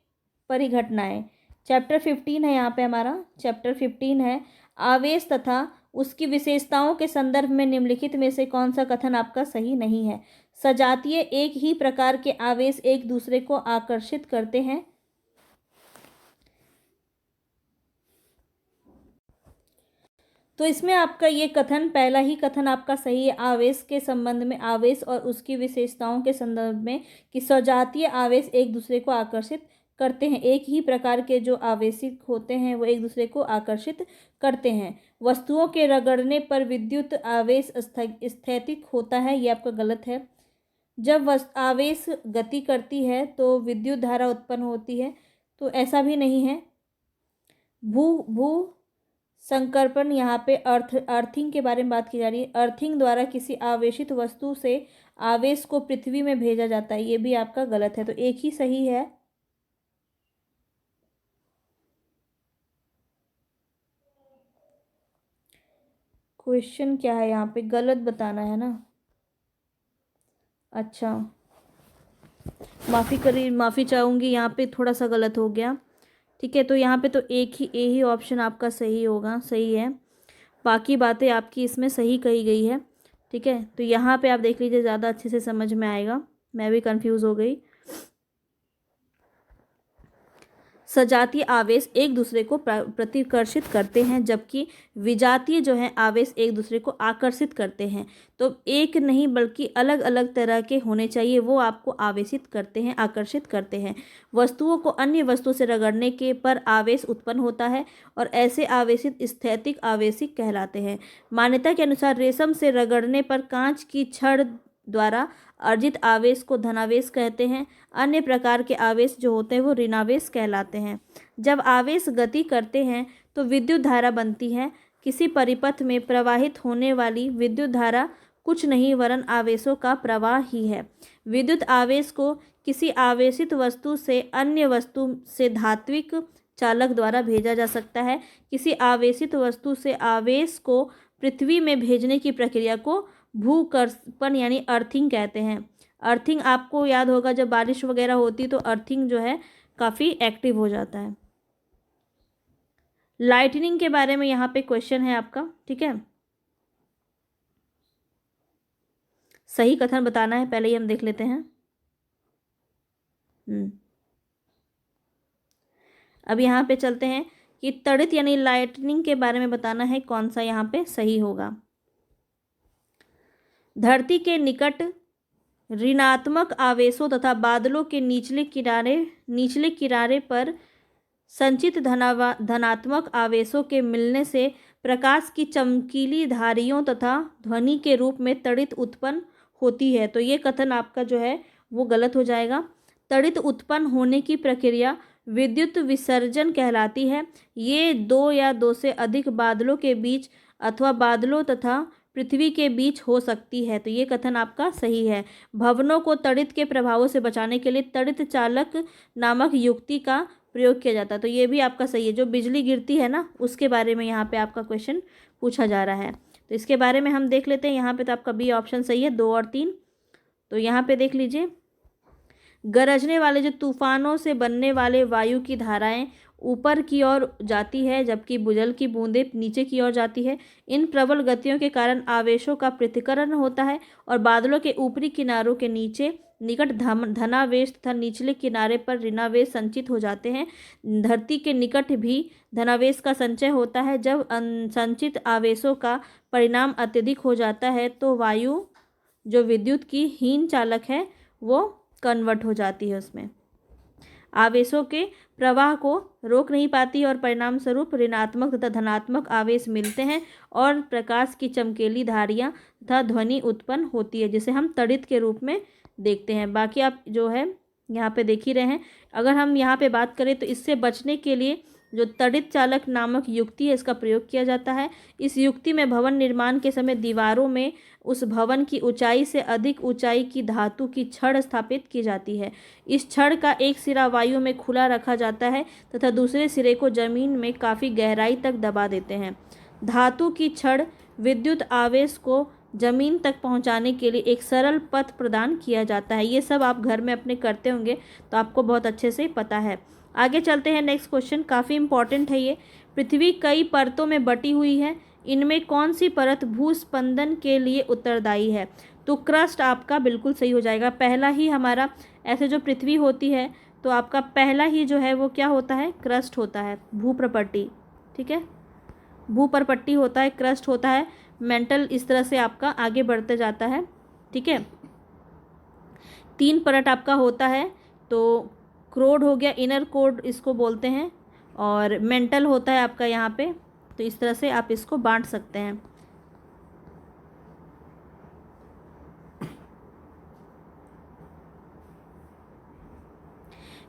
परिघटनाएं। चैप्टर 15 है यहाँ पे हमारा। चैप्टर 15 है आवेश तथा उसकी विशेषताओं के संदर्भ में निम्नलिखित में से कौन सा कथन आपका सही नहीं है। सजातीय एक ही प्रकार के आवेश एक दूसरे को आकर्षित करते हैं। तो इसमें आपका ये कथन, पहला ही कथन आपका सही है। आवेश के संबंध में, आवेश और उसकी विशेषताओं के संदर्भ में कि सजातीय आवेश एक दूसरे को आकर्षित करते हैं। एक ही प्रकार के जो आवेशित होते हैं वो एक दूसरे को आकर्षित करते हैं। वस्तुओं के रगड़ने पर विद्युत आवेश स्थैतिक होता है, ये आपका गलत है। जब आवेश गति करती है तो विद्युत धारा उत्पन्न होती है, तो ऐसा भी नहीं है। भू संकर्पण, यहाँ पे अर्थिंग के बारे में बात की जा रही है। अर्थिंग द्वारा किसी आवेशित वस्तु से आवेश को पृथ्वी में भेजा जाता है, ये भी आपका गलत है। तो एक ही सही है। क्वेश्चन क्या है यहाँ पे, गलत बताना है ना। अच्छा, माफ़ी चाहूँगी, यहाँ पे थोड़ा सा गलत हो गया। ठीक है, तो यहाँ पे तो एक ही ए ही ऑप्शन आपका सही होगा, सही है। बाकी बातें आपकी इसमें सही कही गई है। ठीक है, तो यहाँ पे आप देख लीजिए, ज़्यादा अच्छे से समझ में आएगा। मैं भी कंफ्यूज हो गई। सजातीय आवेश एक दूसरे को प्रतिकर्षित करते हैं, जबकि विजातीय जो है आवेश एक दूसरे को आकर्षित करते हैं। तो एक नहीं बल्कि अलग अलग तरह के होने चाहिए, वो आपको आवेशित करते हैं, आकर्षित करते हैं। वस्तुओं को अन्य वस्तु से रगड़ने के पर आवेश उत्पन्न होता है और ऐसे आवेशित स्थैतिक आवेशिक कहलाते हैं। मान्यता के अनुसार रेशम से रगड़ने पर कांच की छड़ द्वारा अर्जित आवेश को धनावेश कहते हैं। अन्य प्रकार के आवेश जो होते हैं वो ऋणावेश कहलाते हैं। जब आवेश गति करते हैं तो विद्युत धारा बनती है। किसी परिपथ में प्रवाहित होने वाली विद्युत धारा कुछ नहीं वरन आवेशों का प्रवाह ही है। विद्युत आवेश को किसी आवेशित वस्तु से अन्य वस्तु से धात्विक चालक द्वारा भेजा जा सकता है। किसी आवेशित वस्तु से आवेश को पृथ्वी में भेजने की प्रक्रिया को भूकर्षण यानी अर्थिंग कहते हैं। अर्थिंग आपको याद होगा, जब बारिश वगैरह होती तो अर्थिंग जो है काफ़ी एक्टिव हो जाता है। लाइटनिंग के बारे में यहाँ पे क्वेश्चन है आपका। ठीक है, सही कथन बताना है, पहले ही हम देख लेते हैं। अब यहाँ पे चलते हैं कि तड़ित यानी लाइटनिंग के बारे में बताना है, कौन सा यहाँ पे सही होगा। धरती के निकट ऋणात्मक आवेशों तथा बादलों के निचले किनारे पर संचित धनात्मक आवेशों के मिलने से प्रकाश की चमकीली धारियों तथा ध्वनि के रूप में तड़ित उत्पन्न होती है। तो ये कथन आपका जो है वो गलत हो जाएगा। तड़ित उत्पन्न होने की प्रक्रिया विद्युत विसर्जन कहलाती है। ये 2 या 2 से अधिक बादलों के बीच अथवा बादलों तथा पृथ्वी के बीच हो सकती है। तो ये कथन आपका सही है। भवनों को तड़ित के प्रभावों से बचाने के लिए तड़ित चालक नामक युक्ति का प्रयोग किया जाता है। तो ये भी आपका सही है। जो बिजली गिरती है ना, उसके बारे में यहाँ पे आपका क्वेश्चन पूछा जा रहा है, तो इसके बारे में हम देख लेते हैं। यहाँ पे तो आपका बी ऑप्शन सही है, 2 और 3। तो यहाँ पे देख लीजिए, गरजने वाले जो तूफानों से बनने वाले वायु की धाराएं ऊपर की ओर जाती है जबकि भूजल की बूंदें नीचे की ओर जाती है। इन प्रबल गतियों के कारण आवेशों का पृथक्करण होता है और बादलों के ऊपरी किनारों के नीचे निकट धनावेश तथा निचले किनारे पर ऋणावेश संचित हो जाते हैं। धरती के निकट भी धनावेश का संचय होता है। जब संचित आवेशों का परिणाम अत्यधिक हो जाता है तो वायु जो विद्युत की हीन चालक है वो कन्वर्ट हो जाती है, उसमें आवेशों के प्रवाह को रोक नहीं पाती और परिणाम स्वरूप ऋणात्मक तथा धनात्मक आवेश मिलते हैं और प्रकाश की चमकीली धारियाँ तथा ध्वनि उत्पन्न होती है, जिसे हम तड़ित के रूप में देखते हैं। बाकी आप जो है यहाँ पे देख ही रहे हैं। अगर हम यहाँ पे बात करें तो इससे बचने के लिए जो तड़ित चालक नामक युक्ति है इसका प्रयोग किया जाता है। इस युक्ति में भवन निर्माण के समय दीवारों में उस भवन की ऊंचाई से अधिक ऊंचाई की धातु की छड़ स्थापित की जाती है। इस छड़ का एक सिरा वायु में खुला रखा जाता है तथा दूसरे सिरे को जमीन में काफ़ी गहराई तक दबा देते हैं। धातु की छड़ विद्युत आवेश को जमीन तक पहुंचाने के लिए एक सरल पथ प्रदान किया जाता है। ये सब आप घर में अपने करते होंगे तो आपको बहुत अच्छे से पता है। आगे चलते हैं, नेक्स्ट क्वेश्चन काफ़ी इंपॉर्टेंट है ये। पृथ्वी कई परतों में बटी हुई है, इनमें कौन सी परत भूस्पंदन के लिए उत्तरदायी है? तो क्रस्ट आपका बिल्कुल सही हो जाएगा। पहला ही हमारा ऐसे जो पृथ्वी होती है तो आपका पहला ही जो है वो क्या होता है? क्रस्ट होता है, भूप्रपट्टी। ठीक है, भूप्रपट्टी होता है, क्रस्ट होता है। मेंटल इस तरह से आपका आगे बढ़ते जाता है। ठीक है, 3 परत आपका होता है। तो क्रोड हो गया, इनर कोड इसको बोलते हैं, और मेंटल होता है आपका यहाँ पे। तो इस तरह से आप इसको बांट सकते हैं।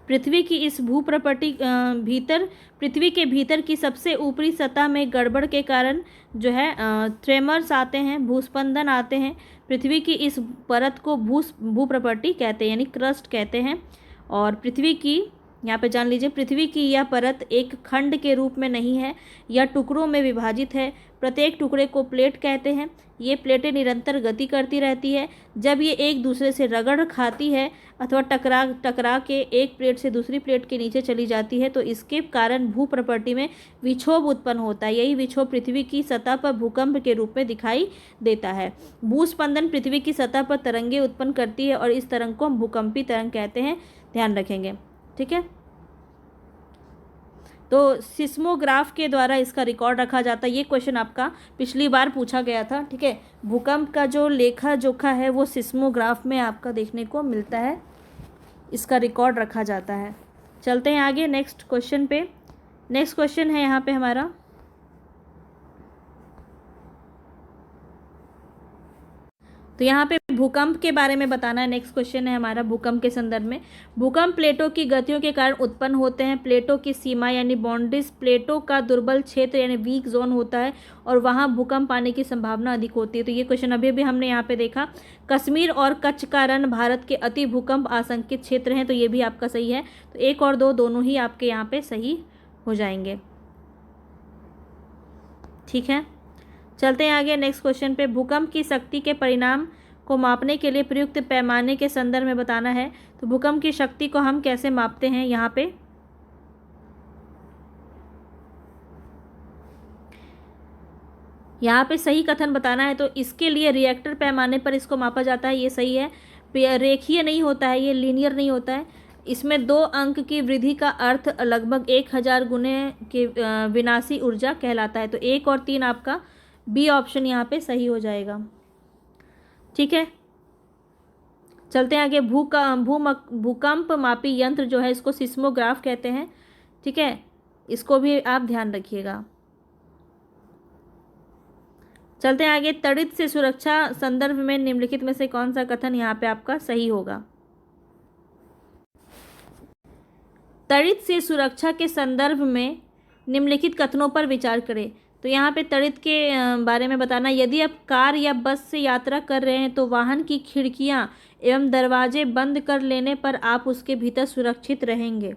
पृथ्वी की इस भूप्रपट्टी पृथ्वी के भीतर की सबसे ऊपरी सतह में गड़बड़ के कारण जो है ट्रेमर्स आते हैं, भूस्पंदन आते हैं। पृथ्वी की इस परत को भूप्रपट्टी कहते हैं, यानी क्रस्ट कहते हैं। और पृथ्वी की यहाँ पे जान लीजिए, पृथ्वी की यह परत एक खंड के रूप में नहीं है, यह टुकड़ों में विभाजित है। प्रत्येक टुकड़े को प्लेट कहते हैं। ये प्लेटें निरंतर गति करती रहती है। जब ये एक दूसरे से रगड़ खाती है अथवा टकरा के एक प्लेट से दूसरी प्लेट के नीचे चली जाती है तो इसके कारण भूप्रपट्टी में विक्षोभ उत्पन्न होता है। यही विक्षोभ पृथ्वी की सतह पर भूकंप के रूप में दिखाई देता है। भूस्पंदन पृथ्वी की सतह पर तरंगे उत्पन्न करती है और इस तरंग को हम भूकंपी तरंग कहते हैं, ध्यान रखेंगे। ठीक है, तो सिस्मोग्राफ के द्वारा इसका रिकॉर्ड रखा जाता है। ये क्वेश्चन आपका पिछली बार पूछा गया था। ठीक है, भूकंप का जो लेखा जोखा है वो सिस्मोग्राफ में आपका देखने को मिलता है, इसका रिकॉर्ड रखा जाता है। चलते हैं आगे नेक्स्ट क्वेश्चन पे। नेक्स्ट क्वेश्चन है यहाँ पे हमारा, तो यहाँ पे भूकंप के बारे में बताना है। नेक्स्ट क्वेश्चन है हमारा भूकंप के संदर्भ में। भूकंप प्लेटों की गतियों के कारण उत्पन्न होते हैं। प्लेटों की सीमा यानी बाउंड्रीज प्लेटों का दुर्बल क्षेत्र यानी वीक जोन होता है और वहाँ भूकंप आने की संभावना अधिक होती है। तो ये क्वेश्चन अभी भी हमने यहाँ पे देखा। कश्मीर और कच्छ का रण भारत के अति भूकंप आशंकित क्षेत्र हैं, तो ये भी आपका सही है। तो 1 और 2 दोनों ही आपके यहाँ पे सही हो जाएंगे। ठीक है, चलते हैं आगे नेक्स्ट क्वेश्चन पे। भूकंप की शक्ति के परिणाम को मापने के लिए प्रयुक्त पैमाने के संदर्भ में बताना है। तो भूकंप की शक्ति को हम कैसे मापते हैं? यहाँ पे सही कथन बताना है। तो इसके लिए रिएक्टर पैमाने पर इसको मापा जाता है, ये सही है। रेखीय नहीं होता है, ये लीनियर नहीं होता है। इसमें 2 अंक की वृद्धि का अर्थ लगभग 1000 गुने के विनाशी ऊर्जा कहलाता है। तो 1 और 3 आपका बी ऑप्शन यहाँ पे सही हो जाएगा। ठीक है, चलते हैं आगे। भूकंप मापी यंत्र जो है इसको सिस्मोग्राफ कहते हैं। ठीक है, इसको भी आप ध्यान रखिएगा। चलते हैं आगे। तड़ित से सुरक्षा संदर्भ में निम्नलिखित में से कौन सा कथन यहाँ पे आपका सही होगा? तड़ित से सुरक्षा के संदर्भ में निम्नलिखित कथनों पर विचार करें। तो यहाँ पे तड़ित के बारे में बताना, यदि आप कार या बस से यात्रा कर रहे हैं तो वाहन की खिड़कियाँ एवं दरवाजे बंद कर लेने पर आप उसके भीतर सुरक्षित रहेंगे।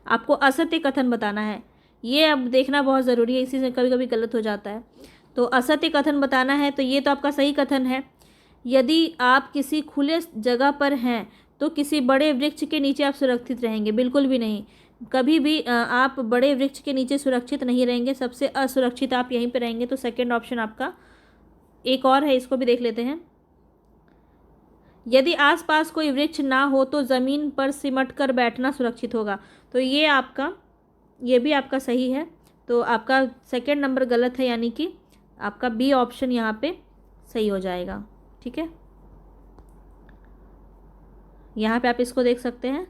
आपको असत्य कथन बताना है, ये अब देखना बहुत ज़रूरी है, इसी से कभी कभी गलत हो जाता है। तो असत्य कथन बताना है, तो ये तो आपका सही कथन है। यदि आप किसी खुले जगह पर हैं तो किसी बड़े वृक्ष के नीचे आप सुरक्षित रहेंगे, बिल्कुल भी नहीं। कभी भी आप बड़े वृक्ष के नीचे सुरक्षित नहीं रहेंगे, सबसे असुरक्षित आप यहीं पे रहेंगे। तो सेकंड ऑप्शन आपका। एक और है, इसको भी देख लेते हैं। यदि आसपास कोई वृक्ष ना हो तो ज़मीन पर सिमट कर बैठना सुरक्षित होगा। तो ये भी आपका सही है। तो आपका सेकंड नंबर गलत है, यानी कि आपका बी ऑप्शन यहाँ पे सही हो जाएगा। ठीक है, यहाँ पे आप इसको देख सकते हैं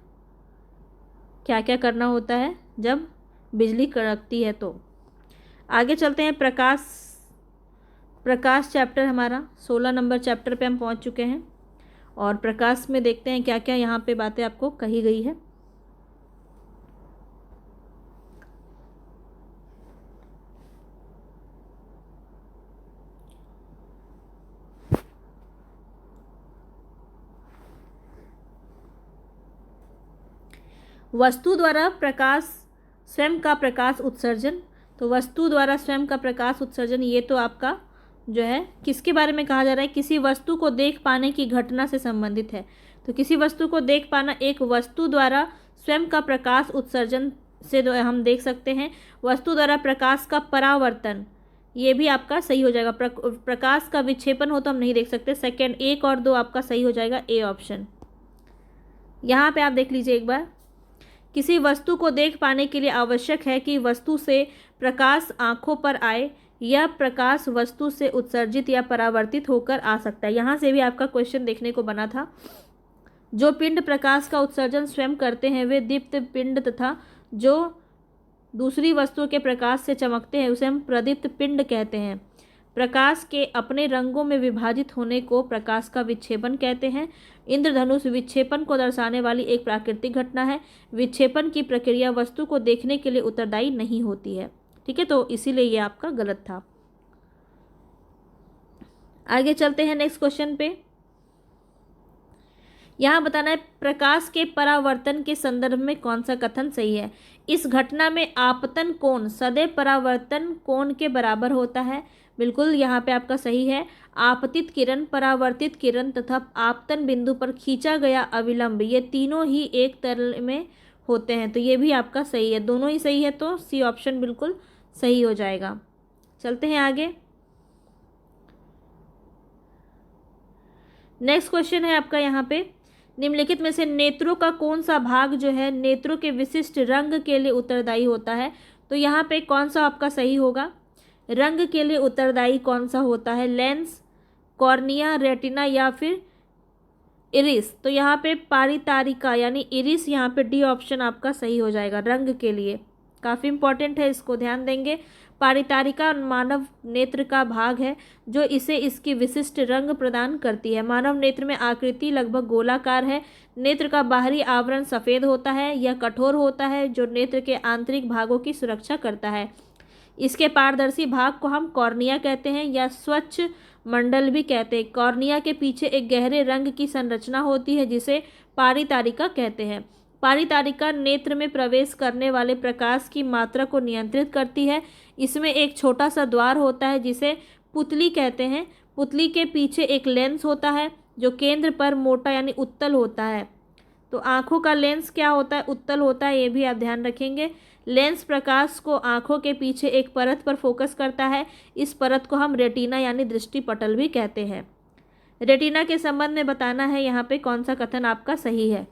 क्या क्या करना होता है जब बिजली कड़कती है। तो आगे चलते हैं। प्रकाश चैप्टर हमारा 16 नंबर चैप्टर पे हम पहुंच चुके हैं, और प्रकाश में देखते हैं क्या क्या यहाँ पे बातें आपको कही गई है। वस्तु द्वारा प्रकाश स्वयं का प्रकाश उत्सर्जन। तो वस्तु द्वारा स्वयं का प्रकाश उत्सर्जन, ये तो आपका जो है किसके बारे में कहा जा रहा है, किसी वस्तु को देख पाने की घटना से संबंधित है। तो किसी वस्तु को देख पाना, एक वस्तु द्वारा स्वयं का प्रकाश उत्सर्जन से हम देख सकते हैं। वस्तु द्वारा प्रकाश का परावर्तन, ये भी आपका सही हो जाएगा। प्रकाश का विक्षेपन हो तो हम नहीं देख सकते। सेकंड, 1 और 2 आपका सही हो जाएगा, ए ऑप्शन। यहाँ पे आप देख लीजिए एक बार। किसी वस्तु को देख पाने के लिए आवश्यक है कि वस्तु से प्रकाश आँखों पर आए। यह प्रकाश वस्तु से उत्सर्जित या परावर्तित होकर आ सकता है। यहाँ से भी आपका क्वेश्चन देखने को बना था। जो पिंड प्रकाश का उत्सर्जन स्वयं करते हैं वे दीप्त पिंड, तथा जो दूसरी वस्तु के प्रकाश से चमकते हैं उसे हम प्रदीप्त पिंड कहते हैं। प्रकाश के अपने रंगों में विभाजित होने को प्रकाश का विक्षेपण कहते हैं। इंद्रधनुष विक्षेपण को दर्शाने वाली एक प्राकृतिक घटना है। विक्षेपण की प्रक्रिया वस्तु को देखने के लिए उत्तरदायी नहीं होती है। ठीक है, तो इसीलिए ये आपका गलत था। आगे चलते हैं नेक्स्ट क्वेश्चन पे। यहाँ बताना है प्रकाश के परावर्तन के संदर्भ में कौन सा कथन सही है। इस घटना में आपतन कोण सदैव परावर्तन कोण के बराबर होता है। बिल्कुल यहाँ पे आपका सही है। आपतित किरण, परावर्तित किरण तथा आपतन बिंदु पर खींचा गया अविलंब, ये तीनों ही एक तरल में होते हैं। तो ये भी आपका सही है, दोनों ही सही है। तो सी ऑप्शन बिल्कुल सही हो जाएगा। चलते हैं आगे। नेक्स्ट क्वेश्चन है आपका यहाँ पे, निम्नलिखित में से नेत्रों का कौन सा भाग जो है नेत्रों के विशिष्ट रंग के लिए उत्तरदायी होता है। तो यहाँ पे कौन सा आपका सही होगा, रंग के लिए उत्तरदायी कौन सा होता है, लेंस, कॉर्निया, रेटिना या फिर इरिस। तो यहाँ पे पारितारिका यानी इरिस, यहाँ पे डी ऑप्शन आपका सही हो जाएगा रंग के लिए। काफ़ी इंपॉर्टेंट है, इसको ध्यान देंगे। पारितारिका मानव नेत्र का भाग है जो इसे इसकी विशिष्ट रंग प्रदान करती है। मानव नेत्र में आकृति लगभग गोलाकार है। नेत्र का बाहरी आवरण सफ़ेद होता है, यह कठोर होता है जो नेत्र के आंतरिक भागों की सुरक्षा करता है। इसके पारदर्शी भाग को हम कॉर्निया कहते हैं या स्वच्छ मंडल भी कहते हैं। कॉर्निया के पीछे एक गहरे रंग की संरचना होती है जिसे पारितारिका कहते हैं। पारितारिका नेत्र में प्रवेश करने वाले प्रकाश की मात्रा को नियंत्रित करती है। इसमें एक छोटा सा द्वार होता है जिसे पुतली कहते हैं। पुतली के पीछे एक लेंस होता है जो केंद्र पर मोटा यानी उत्तल होता है। तो आँखों का लेंस क्या होता है, उत्तल होता है, ये भी आप ध्यान रखेंगे। लेंस प्रकाश को आँखों के पीछे एक परत पर फोकस करता है। इस परत को हम रेटिना यानी दृष्टिपटल भी कहते हैं। रेटिना के संबंध में बताना है यहाँ पे कौन सा कथन आपका सही है।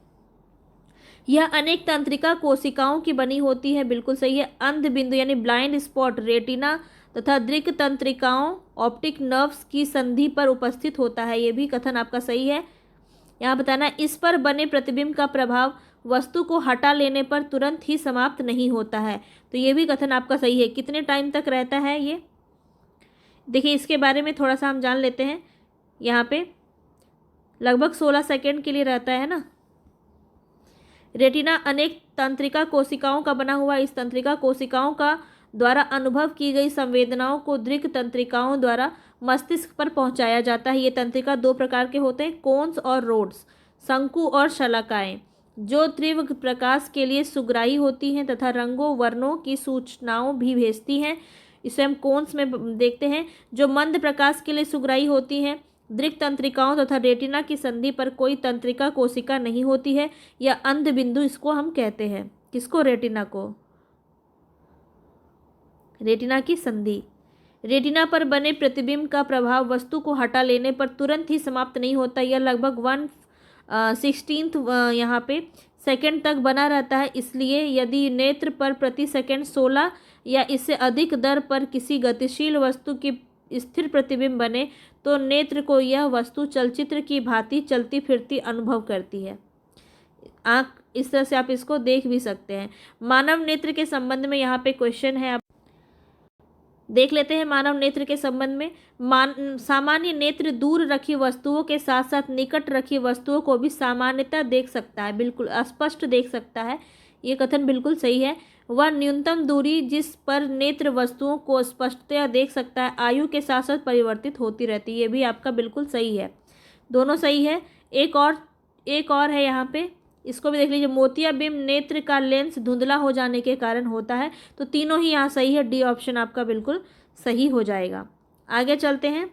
यह अनेक तंत्रिका कोशिकाओं की बनी होती है, बिल्कुल सही है। अंध बिंदु यानी ब्लाइंड स्पॉट रेटिना तथा दृक तंत्रिकाओं ऑप्टिक नर्व्स की संधि पर उपस्थित होता है, ये भी कथन आपका सही है। यहाँ बताना इस पर बने प्रतिबिंब का प्रभाव वस्तु को हटा लेने पर तुरंत ही समाप्त नहीं होता है। तो ये भी कथन आपका सही है। कितने टाइम तक रहता है ये, देखिए इसके बारे में थोड़ा सा हम जान लेते हैं। यहाँ पे लगभग 16 सेकेंड के लिए रहता है ना। रेटिना अनेक तंत्रिका कोशिकाओं का बना हुआ, इस तंत्रिका कोशिकाओं का द्वारा अनुभव की गई संवेदनाओं को दृक तंत्रिकाओं द्वारा मस्तिष्क पर पहुंचाया जाता है। ये तंत्रिका 2 प्रकार के होते हैं, कोन्स और रोड्स, शंकु और शलाकाएं, जो तीव्र प्रकाश के लिए सुग्राही होती हैं तथा रंगों वर्णों की सूचनाओं भी भेजती हैं। इसे हम कोन्स में देखते हैं, जो मंद प्रकाश के लिए सुग्राही होती हैं। दृक तंत्रिकाओं तथा रेटिना की संधि पर कोई तंत्रिका कोशिका नहीं होती है या अंध बिंदु इसको हम कहते हैं। किसको? रेटिना को। रेटिना की संधि। रेटिना पर बने प्रतिबिंब का प्रभाव वस्तु को हटा लेने पर तुरंत ही समाप्त नहीं होता। यह लगभग 1/16 यहाँ पे सेकंड तक बना रहता है। इसलिए यदि नेत्र पर प्रति सेकंड 16 या इससे अधिक दर पर किसी गतिशील वस्तु की स्थिर प्रतिबिंब बने तो नेत्र को यह वस्तु चलचित्र की भांति चलती फिरती अनुभव करती है। आँख इस तरह से आप इसको देख भी सकते हैं। मानव नेत्र के संबंध में यहाँ पे क्वेश्चन है, आप देख लेते हैं। मानव नेत्र के संबंध में सामान्य नेत्र दूर रखी वस्तुओं के साथ साथ निकट रखी वस्तुओं को भी सामान्यतः देख सकता है, बिल्कुल स्पष्ट देख सकता है। ये कथन बिल्कुल सही है। वह न्यूनतम दूरी जिस पर नेत्र वस्तुओं को स्पष्टतया देख सकता है आयु के साथ साथ परिवर्तित होती रहती है। ये भी आपका बिल्कुल सही है, दोनों सही है। एक और है यहाँ पे, इसको भी देख लीजिए। मोतियाबिंब नेत्र का लेंस धुंधला हो जाने के कारण होता है। तो तीनों ही यहाँ सही है, डी ऑप्शन आपका बिल्कुल सही हो जाएगा। आगे चलते हैं।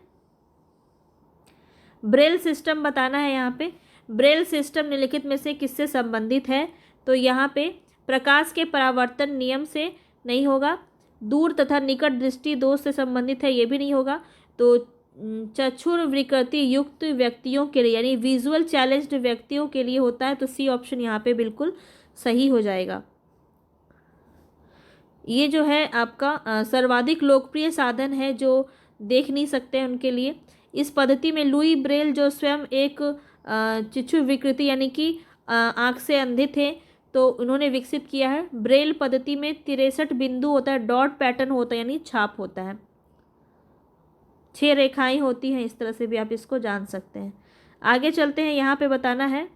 ब्रेल सिस्टम बताना है यहाँ पे। ब्रेल सिस्टम निम्नलिखित में से किससे संबंधित है? तो यहाँ पे प्रकाश के परावर्तन नियम से नहीं होगा। दूर तथा निकट दृष्टि दोष से संबंधित है, ये भी नहीं होगा। तो चक्षुर विकृति युक्त व्यक्तियों के लिए यानी विजुअल चैलेंज्ड व्यक्तियों के लिए होता है। तो सी ऑप्शन यहाँ पे बिल्कुल सही हो जाएगा। ये जो है आपका सर्वाधिक लोकप्रिय साधन है जो देख नहीं सकते हैं उनके लिए। इस पद्धति में लुई ब्रेल जो स्वयं एक चक्षु विकृति यानी कि आँख से अंधे थे, तो उन्होंने विकसित किया है। ब्रेल पद्धति में 63 बिंदु होता है, डॉट पैटर्न होता है यानी छाप होता है, 6 रेखाएं होती हैं। इस तरह से भी आप इसको जान सकते हैं। आगे चलते हैं। यहाँ पे बताना है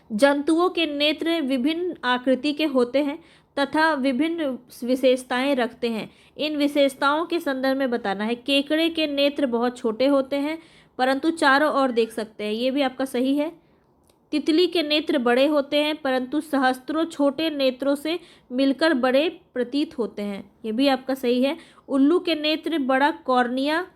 जंतुओं के नेत्र विभिन्न आकृति के होते हैं तथा विभिन्न विशेषताएं रखते हैं। इन विशेषताओं के संदर्भ में बताना है। केकड़े के नेत्र बहुत छोटे होते हैं परंतु चारों ओर देख सकते हैं, ये भी आपका सही है। तितली के नेत्र बड़े होते हैं परंतु सहस्त्रों छोटे नेत्रों से मिलकर बड़े प्रतीत होते हैं, ये भी आपका सही है। उल्लू के नेत्र बड़ा कॉर्निया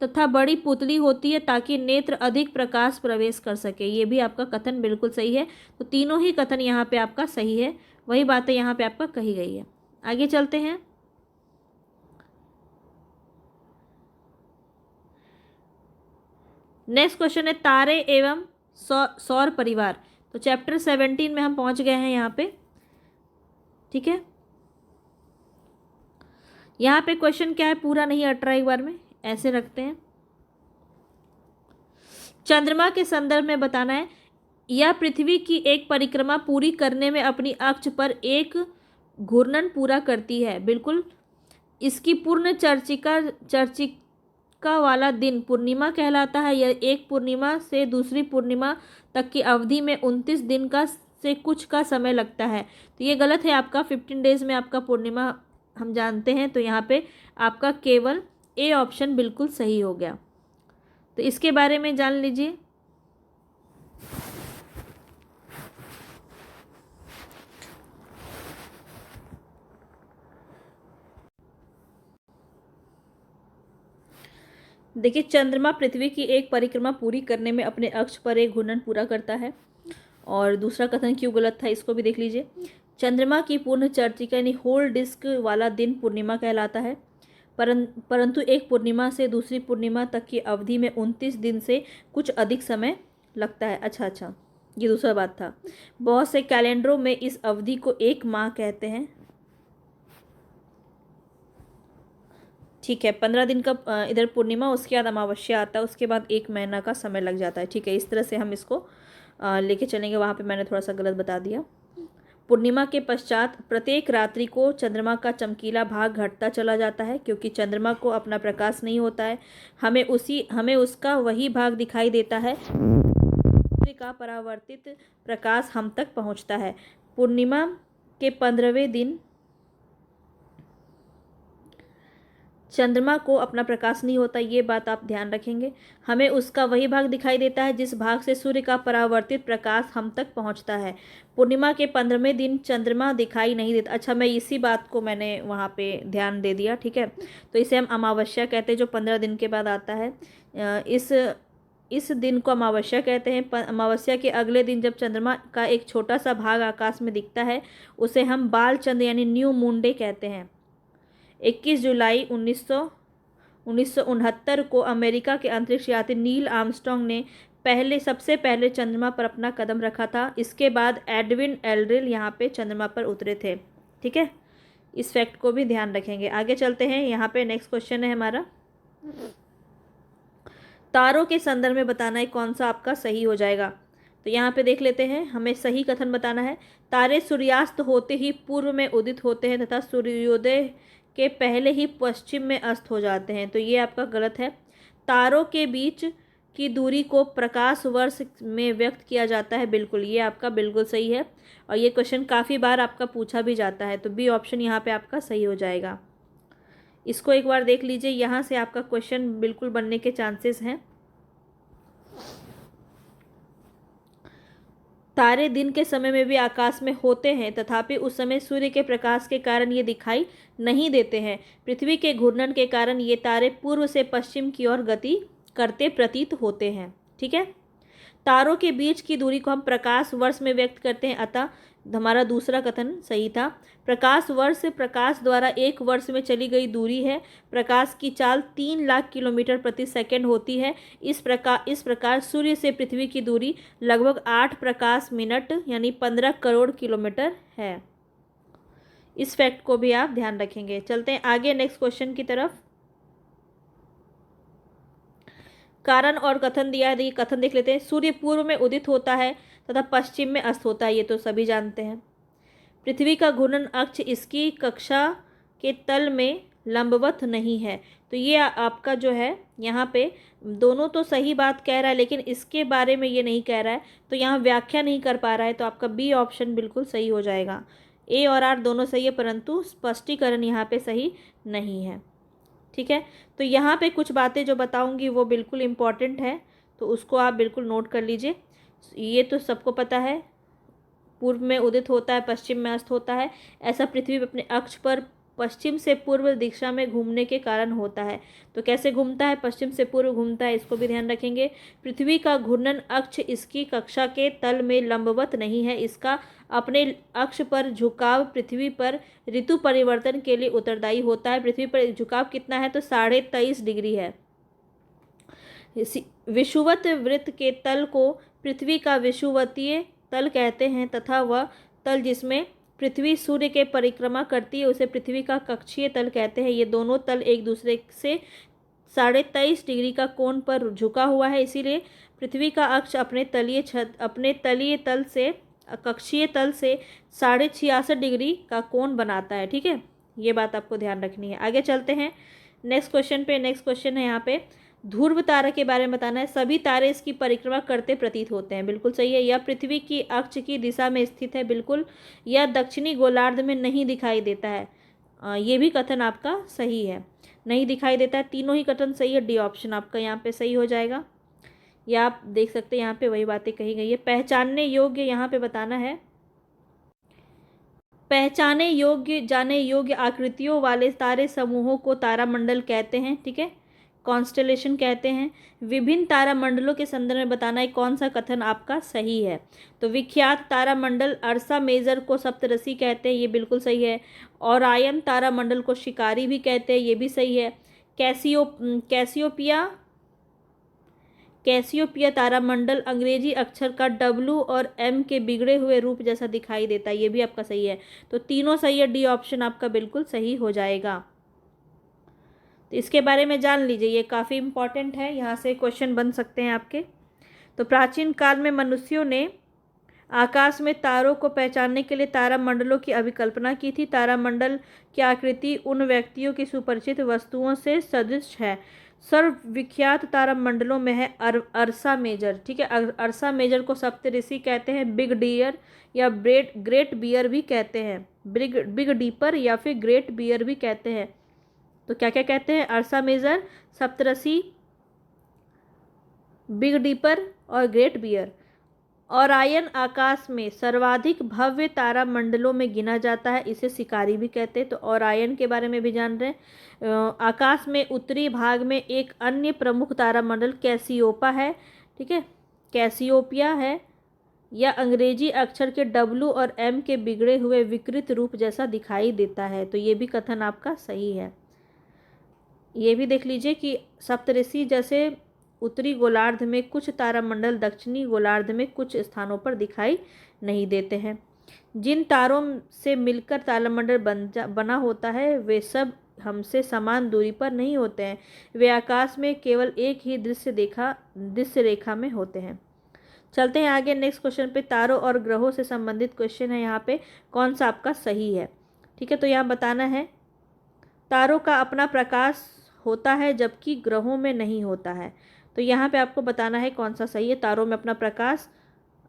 तथा बड़ी पुतली होती है ताकि नेत्र अधिक प्रकाश प्रवेश कर सके, ये भी आपका कथन बिल्कुल सही है। तो तीनों ही कथन यहाँ पे आपका सही है, वही बातें यहाँ पे आपका कही गई है। आगे चलते हैं। नेक्स्ट क्वेश्चन है तारे एवं सौर परिवार। तो चैप्टर 17 में हम पहुंच गए हैं यहाँ पे, ठीक है। यहाँ पे क्वेश्चन क्या है, पूरा नहीं अट रहा, एक बार में ऐसे रखते हैं। चंद्रमा के संदर्भ में बताना है। यह पृथ्वी की एक परिक्रमा पूरी करने में अपनी अक्ष पर एक घूर्णन पूरा करती है, बिल्कुल। इसकी पूर्ण चर्चिका वाला दिन पूर्णिमा कहलाता है। यह एक पूर्णिमा से दूसरी पूर्णिमा तक की अवधि में 29 दिन का से कुछ का समय लगता है। तो ये गलत है आपका, 15 डेज में आपका पूर्णिमा हम जानते हैं। तो यहाँ पे आपका केवल ए ऑप्शन बिल्कुल सही हो गया। तो इसके बारे में जान लीजिए। देखिए, चंद्रमा पृथ्वी की एक परिक्रमा पूरी करने में अपने अक्ष पर एक घूर्णन पूरा करता है। और दूसरा कथन क्यों गलत था, इसको भी देख लीजिए। चंद्रमा की पूर्ण चर्चिका यानी होल डिस्क वाला दिन पूर्णिमा कहलाता है, परंतु एक पूर्णिमा से दूसरी पूर्णिमा तक की अवधि में 29 दिन से कुछ अधिक समय लगता है। अच्छा, ये दूसरा बात था। बहुत से कैलेंडरों में इस अवधि को एक माह कहते हैं, ठीक है। 15 दिन का इधर पूर्णिमा, उसके बाद अमावस्या आता है, उसके बाद 1 महीना का समय लग जाता है, ठीक है। इस तरह से हम इसको लेके चलेंगे। वहाँ पे मैंने थोड़ा सा गलत बता दिया। पूर्णिमा के पश्चात प्रत्येक रात्रि को चंद्रमा का चमकीला भाग घटता चला जाता है, क्योंकि चंद्रमा को अपना प्रकाश नहीं होता है। हमें उसका वही भाग दिखाई देता है, सूर्य का परावर्तित प्रकाश हम तक पहुँचता है। पूर्णिमा के 15वें दिन चंद्रमा को अपना प्रकाश नहीं होता, ये बात आप ध्यान रखेंगे। हमें उसका वही भाग दिखाई देता है जिस भाग से सूर्य का परावर्तित प्रकाश हम तक पहुंचता है। पूर्णिमा के 15वें दिन चंद्रमा दिखाई नहीं देता। अच्छा, मैं इसी बात को मैंने वहाँ पे ध्यान दे दिया, ठीक है। तो इसे हम अमावस्या कहते हैं, जो 15 दिन के बाद आता है। इस इस दिन को अमावस्या कहते हैं। अमावस्या के अगले दिन जब चंद्रमा का एक छोटा सा भाग आकाश में दिखता है उसे हम बाल चंद्र यानी न्यू मून डे कहते हैं। 21 जुलाई 1969 को अमेरिका के अंतरिक्ष यात्री नील आर्मस्ट्रॉन्ग ने सबसे पहले चंद्रमा पर अपना कदम रखा था। इसके बाद एडविन एल्ड्रिन यहाँ पे चंद्रमा पर उतरे थे। ठीक है, इस फैक्ट को भी ध्यान रखेंगे। आगे चलते हैं, यहाँ पे नेक्स्ट क्वेश्चन है हमारा, तारों के संदर्भ में बताना है कौन सा आपका सही हो जाएगा। तो यहाँ पे देख लेते हैं, हमें सही कथन बताना है। तारे सूर्यास्त होते ही पूर्व में उदित होते हैं तथा सूर्योदय के पहले ही पश्चिम में अस्त हो जाते हैं। तो ये आपका गलत है। तारों के बीच की दूरी को प्रकाश वर्ष में व्यक्त किया जाता है, बिल्कुल, ये आपका बिल्कुल सही है। और ये क्वेश्चन काफ़ी बार आपका पूछा भी जाता है, तो बी ऑप्शन यहाँ पे आपका सही हो जाएगा। इसको एक बार देख लीजिए, यहाँ से आपका क्वेश्चन बिल्कुल बनने के चांसेस हैं। तारे दिन के समय में भी आकाश में होते हैं तथापि उस समय सूर्य के प्रकाश के कारण ये दिखाई नहीं देते हैं। पृथ्वी के घूर्णन के कारण ये तारे पूर्व से पश्चिम की ओर गति करते प्रतीत होते हैं। ठीक है, तारों के बीच की दूरी को हम प्रकाश वर्ष में व्यक्त करते हैं, अतः हमारा दूसरा कथन सही था। प्रकाश वर्ष प्रकाश द्वारा एक वर्ष में चली गई दूरी है। प्रकाश की चाल 3 लाख किलोमीटर प्रति सेकंड होती है। इस प्रकार सूर्य से पृथ्वी की दूरी लगभग 8 प्रकाश मिनट यानी 15 करोड़ किलोमीटर है। इस फैक्ट को भी आप ध्यान रखेंगे। चलते हैं आगे नेक्स्ट क्वेश्चन की तरफ। कारण और कथन दिया है, देखिए कथन देख लेते हैं। सूर्य पूर्व में उदित होता है तथा पश्चिम में अस्त होता है, ये तो सभी जानते हैं। पृथ्वी का घूर्णन अक्ष इसकी कक्षा के तल में लंबवत नहीं है। तो ये आपका जो है यहाँ पे दोनों तो सही बात कह रहा है लेकिन इसके बारे में ये नहीं कह रहा है, तो यहाँ व्याख्या नहीं कर पा रहा है, तो आपका बी ऑप्शन बिल्कुल सही हो जाएगा। ए और आर दोनों सही है परंतु स्पष्टीकरण यहाँ पे सही नहीं है। ठीक है, तो यहाँ पे कुछ बातें जो बताऊंगी वो बिल्कुल इम्पॉर्टेंट है, तो उसको आप बिल्कुल नोट कर लीजिए। ये तो सबको पता है, पूर्व में उदित होता है पश्चिम में अस्त होता है। ऐसा पृथ्वी अपने अक्ष पर पश्चिम से पूर्व दिशा में घूमने के कारण होता है। तो कैसे घूमता है, पश्चिम से पूर्व घूमता है, इसको भी ध्यान रखेंगे। पृथ्वी का घूर्णन अक्ष इसकी कक्षा के तल में लंबवत नहीं है। इसका अपने अक्ष पर झुकाव पृथ्वी पर ऋतु परिवर्तन के लिए उत्तरदायी होता है। पृथ्वी पर झुकाव कितना है, तो 23.5 डिग्री है। विषुवत वृत्त के तल को पृथ्वी का विषुवतीय तल कहते हैं तथा वह तल जिसमें पृथ्वी सूर्य के परिक्रमा करती है उसे पृथ्वी का कक्षीय तल कहते हैं। ये दोनों तल एक दूसरे से 23.5 डिग्री का कोण पर झुका हुआ है, इसीलिए पृथ्वी का अक्ष अपने तलीय तल से कक्षीय तल से 66.5 डिग्री का कोण बनाता है। ठीक है, ये बात आपको ध्यान रखनी है। आगे चलते हैं नेक्स्ट क्वेश्चन पे। नेक्स्ट क्वेश्चन है यहाँ पे, ध्रुव तारा के बारे में बताना है। सभी तारे इसकी परिक्रमा करते प्रतीत होते हैं, बिल्कुल सही है। यह पृथ्वी की अक्ष की दिशा में स्थित है, बिल्कुल। यह दक्षिणी गोलार्ध में नहीं दिखाई देता है, ये भी कथन आपका सही है, नहीं दिखाई देता है। तीनों ही कथन सही है, डी ऑप्शन आपका यहाँ पे सही हो जाएगा। या आप देख सकते हैं यहाँ पे वही बातें कही गई है। पहचानने योग्य यहाँ पे बताना है, पहचाने योग्य जाने योग्य आकृतियों वाले तारे समूहों को तारामंडल कहते हैं। ठीक है, कॉन्स्टेलेशन कहते हैं। विभिन्न तारामंडलों के संदर्भ में बताना है कौन सा कथन आपका सही है। तो विख्यात तारामंडल अर्सा मेजर को सप्तऋषि कहते हैं, ये बिल्कुल सही है। ओरायन तारामंडल को शिकारी भी कहते हैं, ये भी सही है। कैसियोपिया तारामंडल अंग्रेजी अक्षर का W और M के बिगड़े हुए रूप जैसा दिखाई देता है, ये भी आपका सही है। तो तीनों सही है, डी ऑप्शन आपका बिल्कुल सही हो जाएगा। तो इसके बारे में जान लीजिए, ये काफ़ी इम्पॉर्टेंट है, यहाँ से क्वेश्चन बन सकते हैं आपके। तो प्राचीन काल में मनुष्यों ने आकाश में तारों को पहचानने के लिए तारामंडलों की अभिकल्पना की थी। तारामंडल की आकृति उन व्यक्तियों की सुपरिचित वस्तुओं से सदृश है। सर्वविख्यात तारामंडलों में है अर्सा मेजर। ठीक है, अर्सा मेजर को सप्तऋषि कहते हैं, बिग डियर या ग्रेट बियर भी कहते हैं, बिग डीपर या फिर ग्रेट बियर भी कहते हैं। तो क्या क्या कहते हैं, अर्सा मेजर, सप्तऋषि, बिग डीपर और ग्रेट बियर। ओरायन आकाश में सर्वाधिक भव्य तारामंडलों में गिना जाता है, इसे शिकारी भी कहते हैं। तो ओरायन के बारे में भी जान रहे हैं। आकाश में उत्तरी भाग में एक अन्य प्रमुख तारामंडल कैसियोपा है, ठीक है। कैसियोपिया है, या अंग्रेजी अक्षर के W और M के बिगड़े हुए विकृत रूप जैसा दिखाई देता है। तो ये भी कथन आपका सही है। ये भी देख लीजिए कि सप्तऋषि जैसे उत्तरी गोलार्ध में कुछ तारामंडल दक्षिणी गोलार्ध में कुछ स्थानों पर दिखाई नहीं देते हैं। जिन तारों से मिलकर तारामंडल बना होता है वे सब हमसे समान दूरी पर नहीं होते हैं, वे आकाश में केवल एक ही दृश्य रेखा में होते हैं। चलते हैं आगे नेक्स्ट क्वेश्चन पे। तारों और ग्रहों से संबंधित क्वेश्चन है यहाँ पे, कौन सा आपका सही है। ठीक है, तो यहाँ बताना है तारों का अपना प्रकाश होता है जबकि ग्रहों में नहीं होता है। तो यहाँ पे आपको बताना है कौन सा सही है। तारों में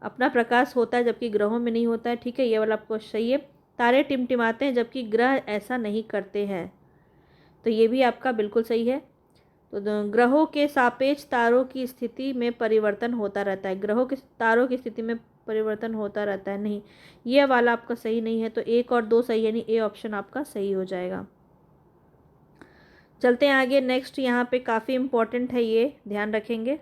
अपना प्रकाश होता है जबकि ग्रहों में नहीं होता है। ठीक है, ये वाला आपको सही है। तारे टिमटिमाते हैं जबकि ग्रह ऐसा नहीं करते हैं। तो ये भी आपका बिल्कुल सही है। तो ग्रहों के सापेक्ष तारों की स्थिति में परिवर्तन होता रहता है। तारों की स्थिति में परिवर्तन होता रहता है, नहीं, ये वाला आपका सही नहीं है। तो 1 और 2 सही, यानी ए ऑप्शन आपका सही हो जाएगा। चलते हैं आगे नेक्स्ट। यहाँ पे काफ़ी इम्पोर्टेंट है, ये ध्यान रखेंगे।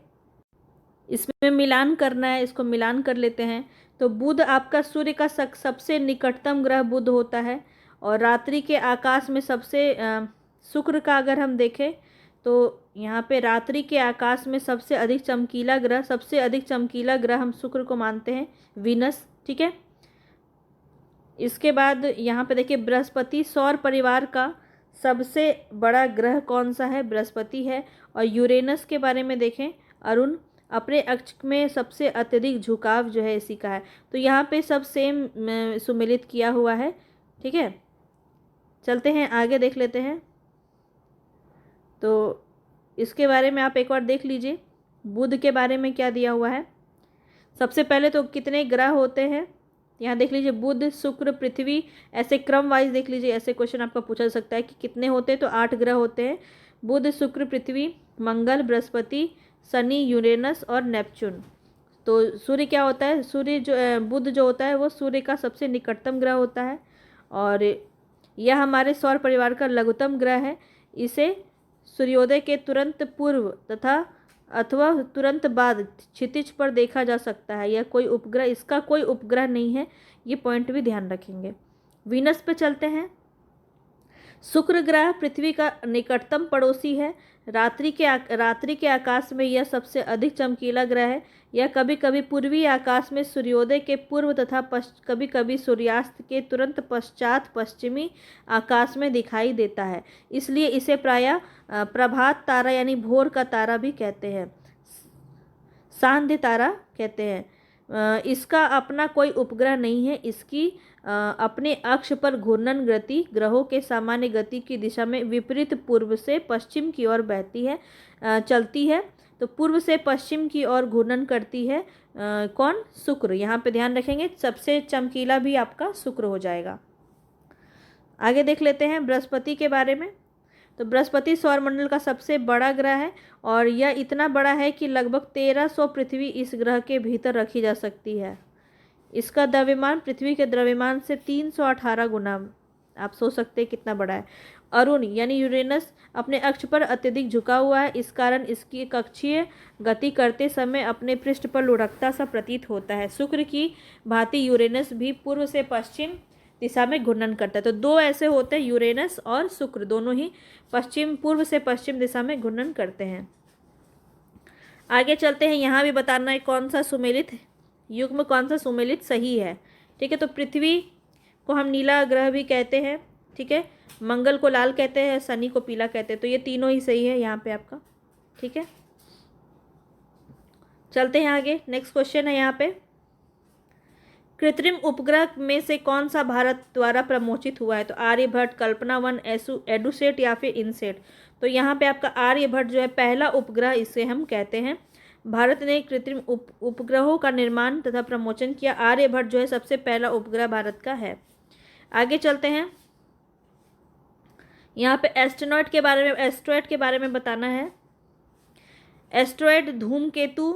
इसमें मिलान करना है, इसको मिलान कर लेते हैं। तो बुध आपका सूर्य का सबसे निकटतम ग्रह बुध होता है। और रात्रि के आकाश में शुक्र का अगर हम देखें तो यहाँ पे रात्रि के आकाश में सबसे अधिक चमकीला ग्रह हम शुक्र को मानते हैं, वीनस। ठीक है, इसके बाद यहाँ पे देखिए बृहस्पति, सौर परिवार का सबसे बड़ा ग्रह कौन सा है, बृहस्पति है। और यूरेनस के बारे में देखें, अरुण, अपने अक्ष में सबसे अत्यधिक झुकाव जो है इसी का है। तो यहाँ पे सब सेम सुमेलित किया हुआ है। ठीक है, चलते हैं आगे देख लेते हैं। तो इसके बारे में आप एक बार देख लीजिए, बुध के बारे में क्या दिया हुआ है। सबसे पहले तो कितने ग्रह होते हैं, यहाँ देख लीजिए, बुध, शुक्र, पृथ्वी, ऐसे क्रम वाइज देख लीजिए। ऐसे क्वेश्चन आपका पूछा जा सकता है कि कितने होते हैं, तो 8 ग्रह होते हैं, बुध, शुक्र, पृथ्वी, मंगल, बृहस्पति, शनि, यूरेनस और नेपच्यून। तो सूर्य क्या होता है, बुध जो होता है वो सूर्य का सबसे निकटतम ग्रह होता है और यह हमारे सौर परिवार का लघुतम ग्रह है। इसे सूर्योदय के तुरंत पूर्व अथवा तुरंत बाद क्षितिज पर देखा जा सकता है। इसका कोई उपग्रह नहीं है, ये पॉइंट भी ध्यान रखेंगे। वीनस पे चलते हैं। शुक्र ग्रह पृथ्वी का निकटतम पड़ोसी है। रात्रि के आकाश में यह सबसे अधिक चमकीला ग्रह है। यह कभी कभी पूर्वी आकाश में सूर्योदय के पूर्व तथा कभी कभी सूर्यास्त के तुरंत पश्चात पश्चिमी आकाश में दिखाई देता है, इसलिए इसे प्रायः प्रभात तारा यानी भोर का तारा भी कहते हैं, सांध्य तारा कहते हैं। इसका अपना कोई उपग्रह नहीं है। इसकी अपने अक्ष पर घूर्णन गति ग्रहों के सामान्य गति की दिशा में विपरीत पूर्व से पश्चिम की ओर चलती है। तो पूर्व से पश्चिम की ओर घूर्णन करती है कौन, शुक्र। यहाँ पे ध्यान रखेंगे, सबसे चमकीला भी आपका शुक्र हो जाएगा। आगे देख लेते हैं बृहस्पति के बारे में। तो बृहस्पति सौरमंडल का सबसे बड़ा ग्रह है और यह इतना बड़ा है कि लगभग 1300 पृथ्वी इस ग्रह के भीतर रखी जा सकती है। इसका द्रव्यमान पृथ्वी के द्रव्यमान से 318 गुना, आप सोच सकते हैं कितना बड़ा है। अरुण यानी यूरेनस अपने अक्ष पर अत्यधिक झुका हुआ है, इस कारण इसकी कक्षीय गति करते समय अपने पृष्ठ पर लुढ़कता सा प्रतीत होता है। शुक्र की भांति यूरेनस भी पूर्व से पश्चिम दिशा में घूर्णन करता है। तो 2 ऐसे होते हैं, यूरेनस और शुक्र, दोनों ही पूर्व से पश्चिम दिशा में घूर्णन करते हैं। आगे चलते हैं, यहाँ भी बताना है कौन सा सुमेलित युग्म कौन सा सुमेलित सही है। ठीक है, तो पृथ्वी को हम नीला ग्रह भी कहते हैं। ठीक है, मंगल को लाल कहते हैं, शनि को पीला कहते हैं। तो ये तीनों ही सही है यहाँ पे आपका। ठीक है, चलते हैं आगे। नेक्स्ट क्वेश्चन है यहाँ पे, कृत्रिम उपग्रह में से कौन सा भारत द्वारा प्रमोचित हुआ है। तो आर्यभट्ट, कल्पना 1, एडुसेट या फिर इनसेट। तो यहाँ पे आपका आर्यभट्ट जो है पहला उपग्रह, इसे हम कहते हैं। भारत ने कृत्रिम उपग्रहों का निर्माण तथा प्रमोशन किया। आर्यभट्ट जो है सबसे पहला उपग्रह भारत का है। आगे चलते हैं, यहाँ पे एस्ट्रॉयड के बारे में बताना है। एस्ट्रॉयड धूमकेतु,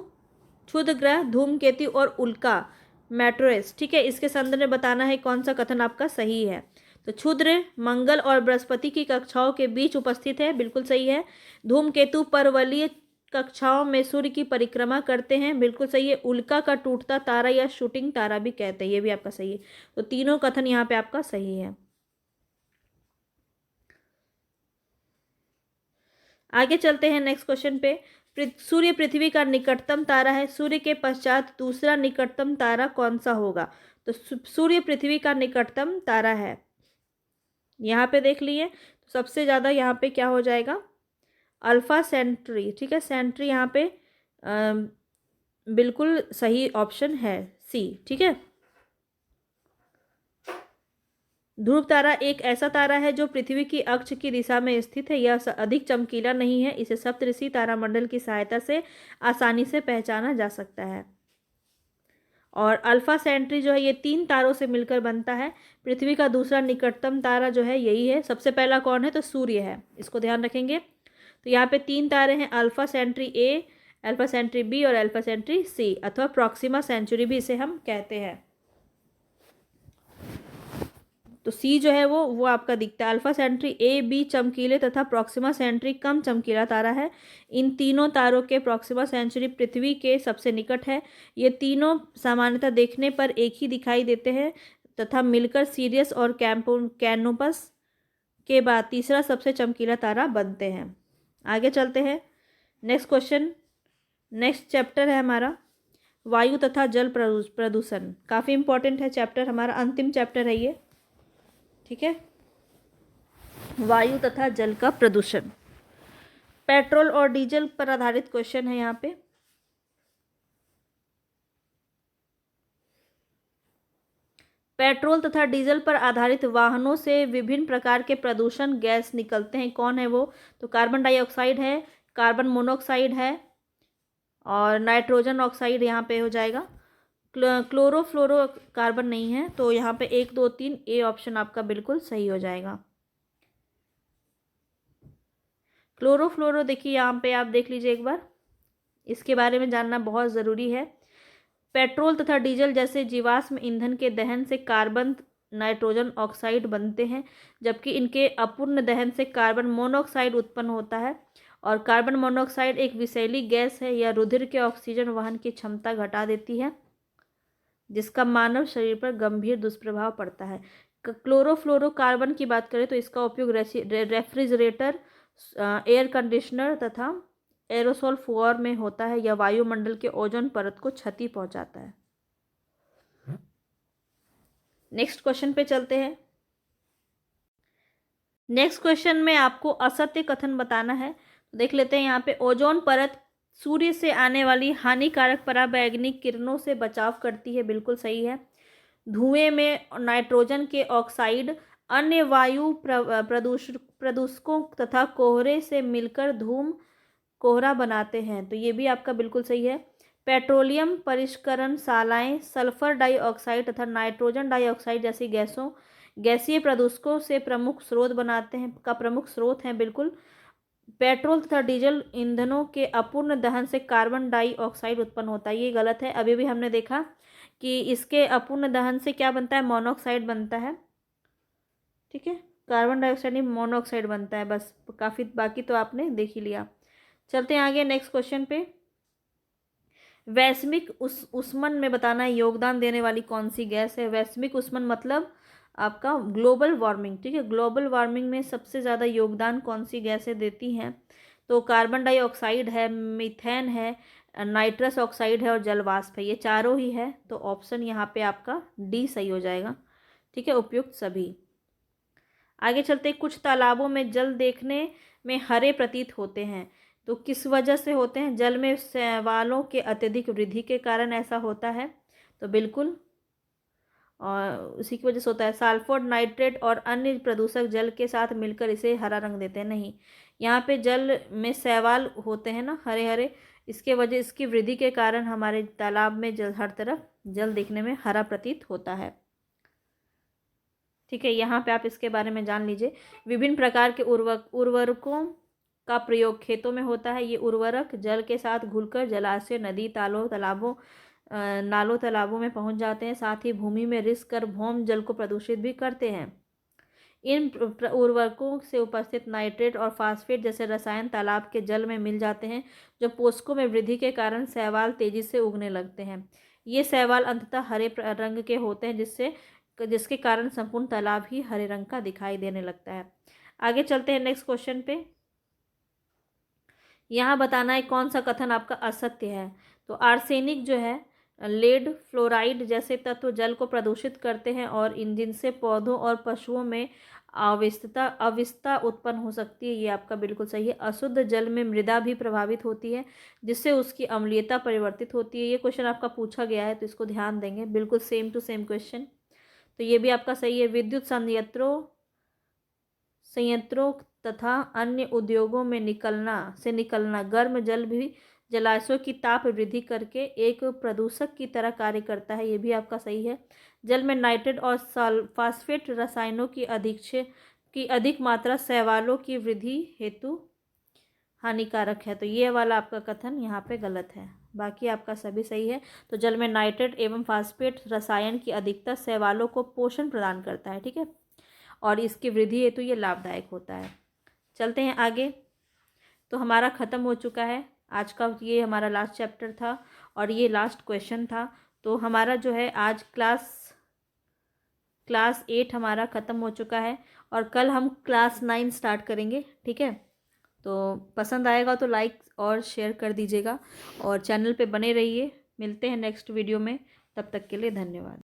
क्षुद्र ग्रह, धूमकेतु और उल्का, मेट्रोस। ठीक है, इसके संदर्भ में बताना है कौन सा कथन आपका सही है। तो क्षुद्र मंगल और बृहस्पति की कक्षाओं के बीच उपस्थित है, बिल्कुल सही है। धूमकेतु परवलयी कक्षाओं में सूर्य की परिक्रमा करते हैं? बिल्कुल सही है। उल्का का टूटता तारा या शूटिंग तारा भी कहते हैं, ये भी आपका सही है। तो तीनों कथन यहाँ पे आपका सही है। आगे चलते हैं नेक्स्ट क्वेश्चन पे। सूर्य पृथ्वी का निकटतम तारा है। सूर्य के पश्चात दूसरा निकटतम तारा कौन सा होगा? तो सूर्य पृथ्वी का निकटतम तारा है। यहाँ पे देख लिए, तो सबसे ज़्यादा यहाँ पे क्या हो जाएगा? Alpha sentry. ठीक है, सेंट्री यहाँ पे बिल्कुल सही ऑप्शन है, सी। ठीक है। ध्रुव तारा एक ऐसा तारा है जो पृथ्वी की अक्ष की दिशा में स्थित है। यह अधिक चमकीला नहीं है। इसे सप्तऋषि तारामंडल की सहायता से आसानी से पहचाना जा सकता है। और अल्फा सेंट्री जो है ये 3 तारों से मिलकर बनता है। पृथ्वी का दूसरा निकटतम तारा जो है यही है। सबसे पहला कौन है? तो सूर्य है, इसको ध्यान रखेंगे। तो यहाँ पे 3 तारे हैं, अल्फा सेंट्री ए, अल्फा सेंट्री बी और अल्फा सेंट्री सी, अथवा प्रॉक्सिमा सेंचुरी भी इसे हम कहते हैं। तो सी जो है वो आपका दिखता है। अल्फा सेंट्री ए, बी चमकीले तथा प्रॉक्सिमा सेंट्री कम चमकीला तारा है। इन तीनों तारों के प्रॉक्सिमा सेंचुरी पृथ्वी के सबसे निकट है। ये तीनों सामान्यतः देखने पर एक ही दिखाई देते हैं तथा मिलकर सीरियस और कैनोपस के बाद तीसरा सबसे चमकीला तारा बनते हैं। आगे चलते हैं नेक्स्ट क्वेश्चन। नेक्स्ट चैप्टर है हमारा वायु तथा जल प्रदूषण। काफ़ी इंपॉर्टेंट है चैप्टर, हमारा अंतिम चैप्टर है ये। ठीक है, वायु तथा जल का प्रदूषण। पेट्रोल और डीजल पर आधारित क्वेश्चन है यहाँ पे। पेट्रोल तथा डीजल पर आधारित वाहनों से विभिन्न प्रकार के प्रदूषण गैस निकलते हैं। कौन है वो? तो कार्बन डाइऑक्साइड है, कार्बन मोनोऑक्साइड है और नाइट्रोजन ऑक्साइड यहाँ पे हो जाएगा। क्लोरोफ्लोरो कार्बन नहीं है। तो यहाँ पे 1, 2, 3 ए ऑप्शन आपका बिल्कुल सही हो जाएगा। क्लोरोफ्लोरो देखिए यहाँ पे आप देख लीजिए एक बार, इसके बारे में जानना बहुत ज़रूरी है। पेट्रोल तथा डीजल जैसे जीवाश्म ईंधन के दहन से कार्बन नाइट्रोजन ऑक्साइड बनते हैं, जबकि इनके अपूर्ण दहन से कार्बन मोनोऑक्साइड उत्पन्न होता है। और कार्बन मोनोऑक्साइड एक विषैली गैस है। यह रुधिर के ऑक्सीजन वहन की क्षमता घटा देती है, जिसका मानव शरीर पर गंभीर दुष्प्रभाव पड़ता है। क्लोरोफ्लोरोकार्बन की बात करें तो इसका उपयोग रेफ्रिजरेटर, एयर कंडीशनर तथा एरोसोल फुआर में होता है। यह वायुमंडल के ओजोन परत को क्षति पहुंचाता है। नेक्स्ट क्वेश्चन पे चलते हैं। नेक्स्ट क्वेश्चन में आपको असत्य कथन बताना है। देख लेते हैं यहाँ पे। ओजोन परत सूर्य से आने वाली हानिकारक पराबैंगनी किरणों से बचाव करती है। बिल्कुल सही है। धुएं में नाइट्रोजन के ऑक्साइड अन्य वायु प्रदूषकों तथा कोहरे से मिलकर धूम कोहरा बनाते हैं। तो ये भी आपका बिल्कुल सही है। पेट्रोलियम परिष्करणशालाएं सल्फर डाइऑक्साइड तथा नाइट्रोजन डाइऑक्साइड जैसी गैसीय प्रदूषकों से प्रमुख स्रोत हैं। बिल्कुल। पेट्रोल तथा डीजल ईंधनों के अपूर्ण दहन से कार्बन डाइऑक्साइड उत्पन्न होता है। ये गलत है। अभी भी हमने देखा कि इसके अपूर्ण दहन से क्या बनता है? मोनोऑक्साइड बनता है। ठीक है, कार्बन डाइऑक्साइड नहीं, मोनोऑक्साइड बनता है। बस काफ़ी, बाकी तो आपने देख ही लिया। चलते हैं आगे नेक्स्ट क्वेश्चन पे। वैश्विक ऊष्मन में बताना है योगदान देने वाली कौन सी गैस है। वैश्विक ऊष्मन मतलब आपका ग्लोबल वार्मिंग। ठीक है, ग्लोबल वार्मिंग में सबसे ज़्यादा योगदान कौन सी गैसें देती हैं? तो कार्बन डाइऑक्साइड है, मीथेन है, नाइट्रस ऑक्साइड है और जलवाष्प है। ये चारों ही है। तो ऑप्शन यहाँ पे आपका डी सही हो जाएगा। ठीक है, उपयुक्त सभी। आगे चलते। कुछ तालाबों में जल देखने में हरे प्रतीत होते हैं। तो किस वजह से होते हैं? जल में शैवालों के अत्यधिक वृद्धि के कारण ऐसा होता है। तो बिल्कुल और उसी की वजह से होता है। सल्फर, नाइट्रेट और अन्य प्रदूषक जल के साथ मिलकर इसे हरा रंग देते हैं। नहीं, यहाँ पे जल में शैवाल होते हैं ना, हरे हरे, इसकी वृद्धि के कारण हमारे तालाब में जल, हर तरफ जल दिखने में हरा प्रतीत होता है। ठीक है, यहाँ पे आप इसके बारे में जान लीजिए। विभिन्न प्रकार के उर्वरकों का प्रयोग खेतों में होता है। ये उर्वरक जल के साथ घुलकर जलाशय, नदी, नालों तालाबों में पहुंच जाते हैं। साथ ही भूमि में रिस कर भौम जल को प्रदूषित भी करते हैं। इन उर्वरकों से उपस्थित नाइट्रेट और फास्फेट जैसे रसायन तालाब के जल में मिल जाते हैं, जो पोषकों में वृद्धि के कारण शैवाल तेजी से उगने लगते हैं। ये शैवाल अंततः हरे रंग के होते हैं, जिसके कारण संपूर्ण तालाब ही हरे रंग का दिखाई देने लगता है। आगे चलते हैं नेक्स्ट क्वेश्चन पे। यहाँ बताना है कौन सा कथन आपका असत्य है। तो आर्सेनिक जो है, लेड, फ्लोराइड जैसे तत्व जल को प्रदूषित करते हैं और जिनसे पौधों और पशुओं में अविस्ता उत्पन्न हो सकती है। ये आपका बिल्कुल सही है। अशुद्ध जल में मृदा भी प्रभावित होती है, जिससे उसकी अम्लीयता परिवर्तित होती है। ये क्वेश्चन आपका पूछा गया है, तो इसको ध्यान देंगे, बिल्कुल सेम टू सेम क्वेश्चन। तो ये भी आपका सही है। विद्युत संयंत्रों तथा अन्य उद्योगों में निकलना गर्म जल भी जलाशयों की ताप वृद्धि करके एक प्रदूषक की तरह कार्य करता है। ये भी आपका सही है। जल में नाइट्रेट और फास्फेट रसायनों की अधिक मात्रा शैवालों की वृद्धि हेतु हानिकारक है। तो ये वाला आपका कथन यहाँ पे गलत है, बाकी आपका सभी सही है। तो जल में नाइट्रेट एवं फास्फेट रसायन की अधिकता शैवालों को पोषण प्रदान करता है, ठीक है, और इसकी वृद्धि हेतु ये लाभदायक होता है। चलते हैं आगे। तो हमारा ख़त्म हो चुका है आज का, ये हमारा लास्ट चैप्टर था और ये लास्ट क्वेश्चन था। तो हमारा जो है आज क्लास 8 हमारा ख़त्म हो चुका है और कल हम क्लास 9 स्टार्ट करेंगे, ठीक है। तो पसंद आएगा तो लाइक और शेयर कर दीजिएगा और चैनल पे बने रहिए। मिलते हैं नेक्स्ट वीडियो में, तब तक के लिए धन्यवाद।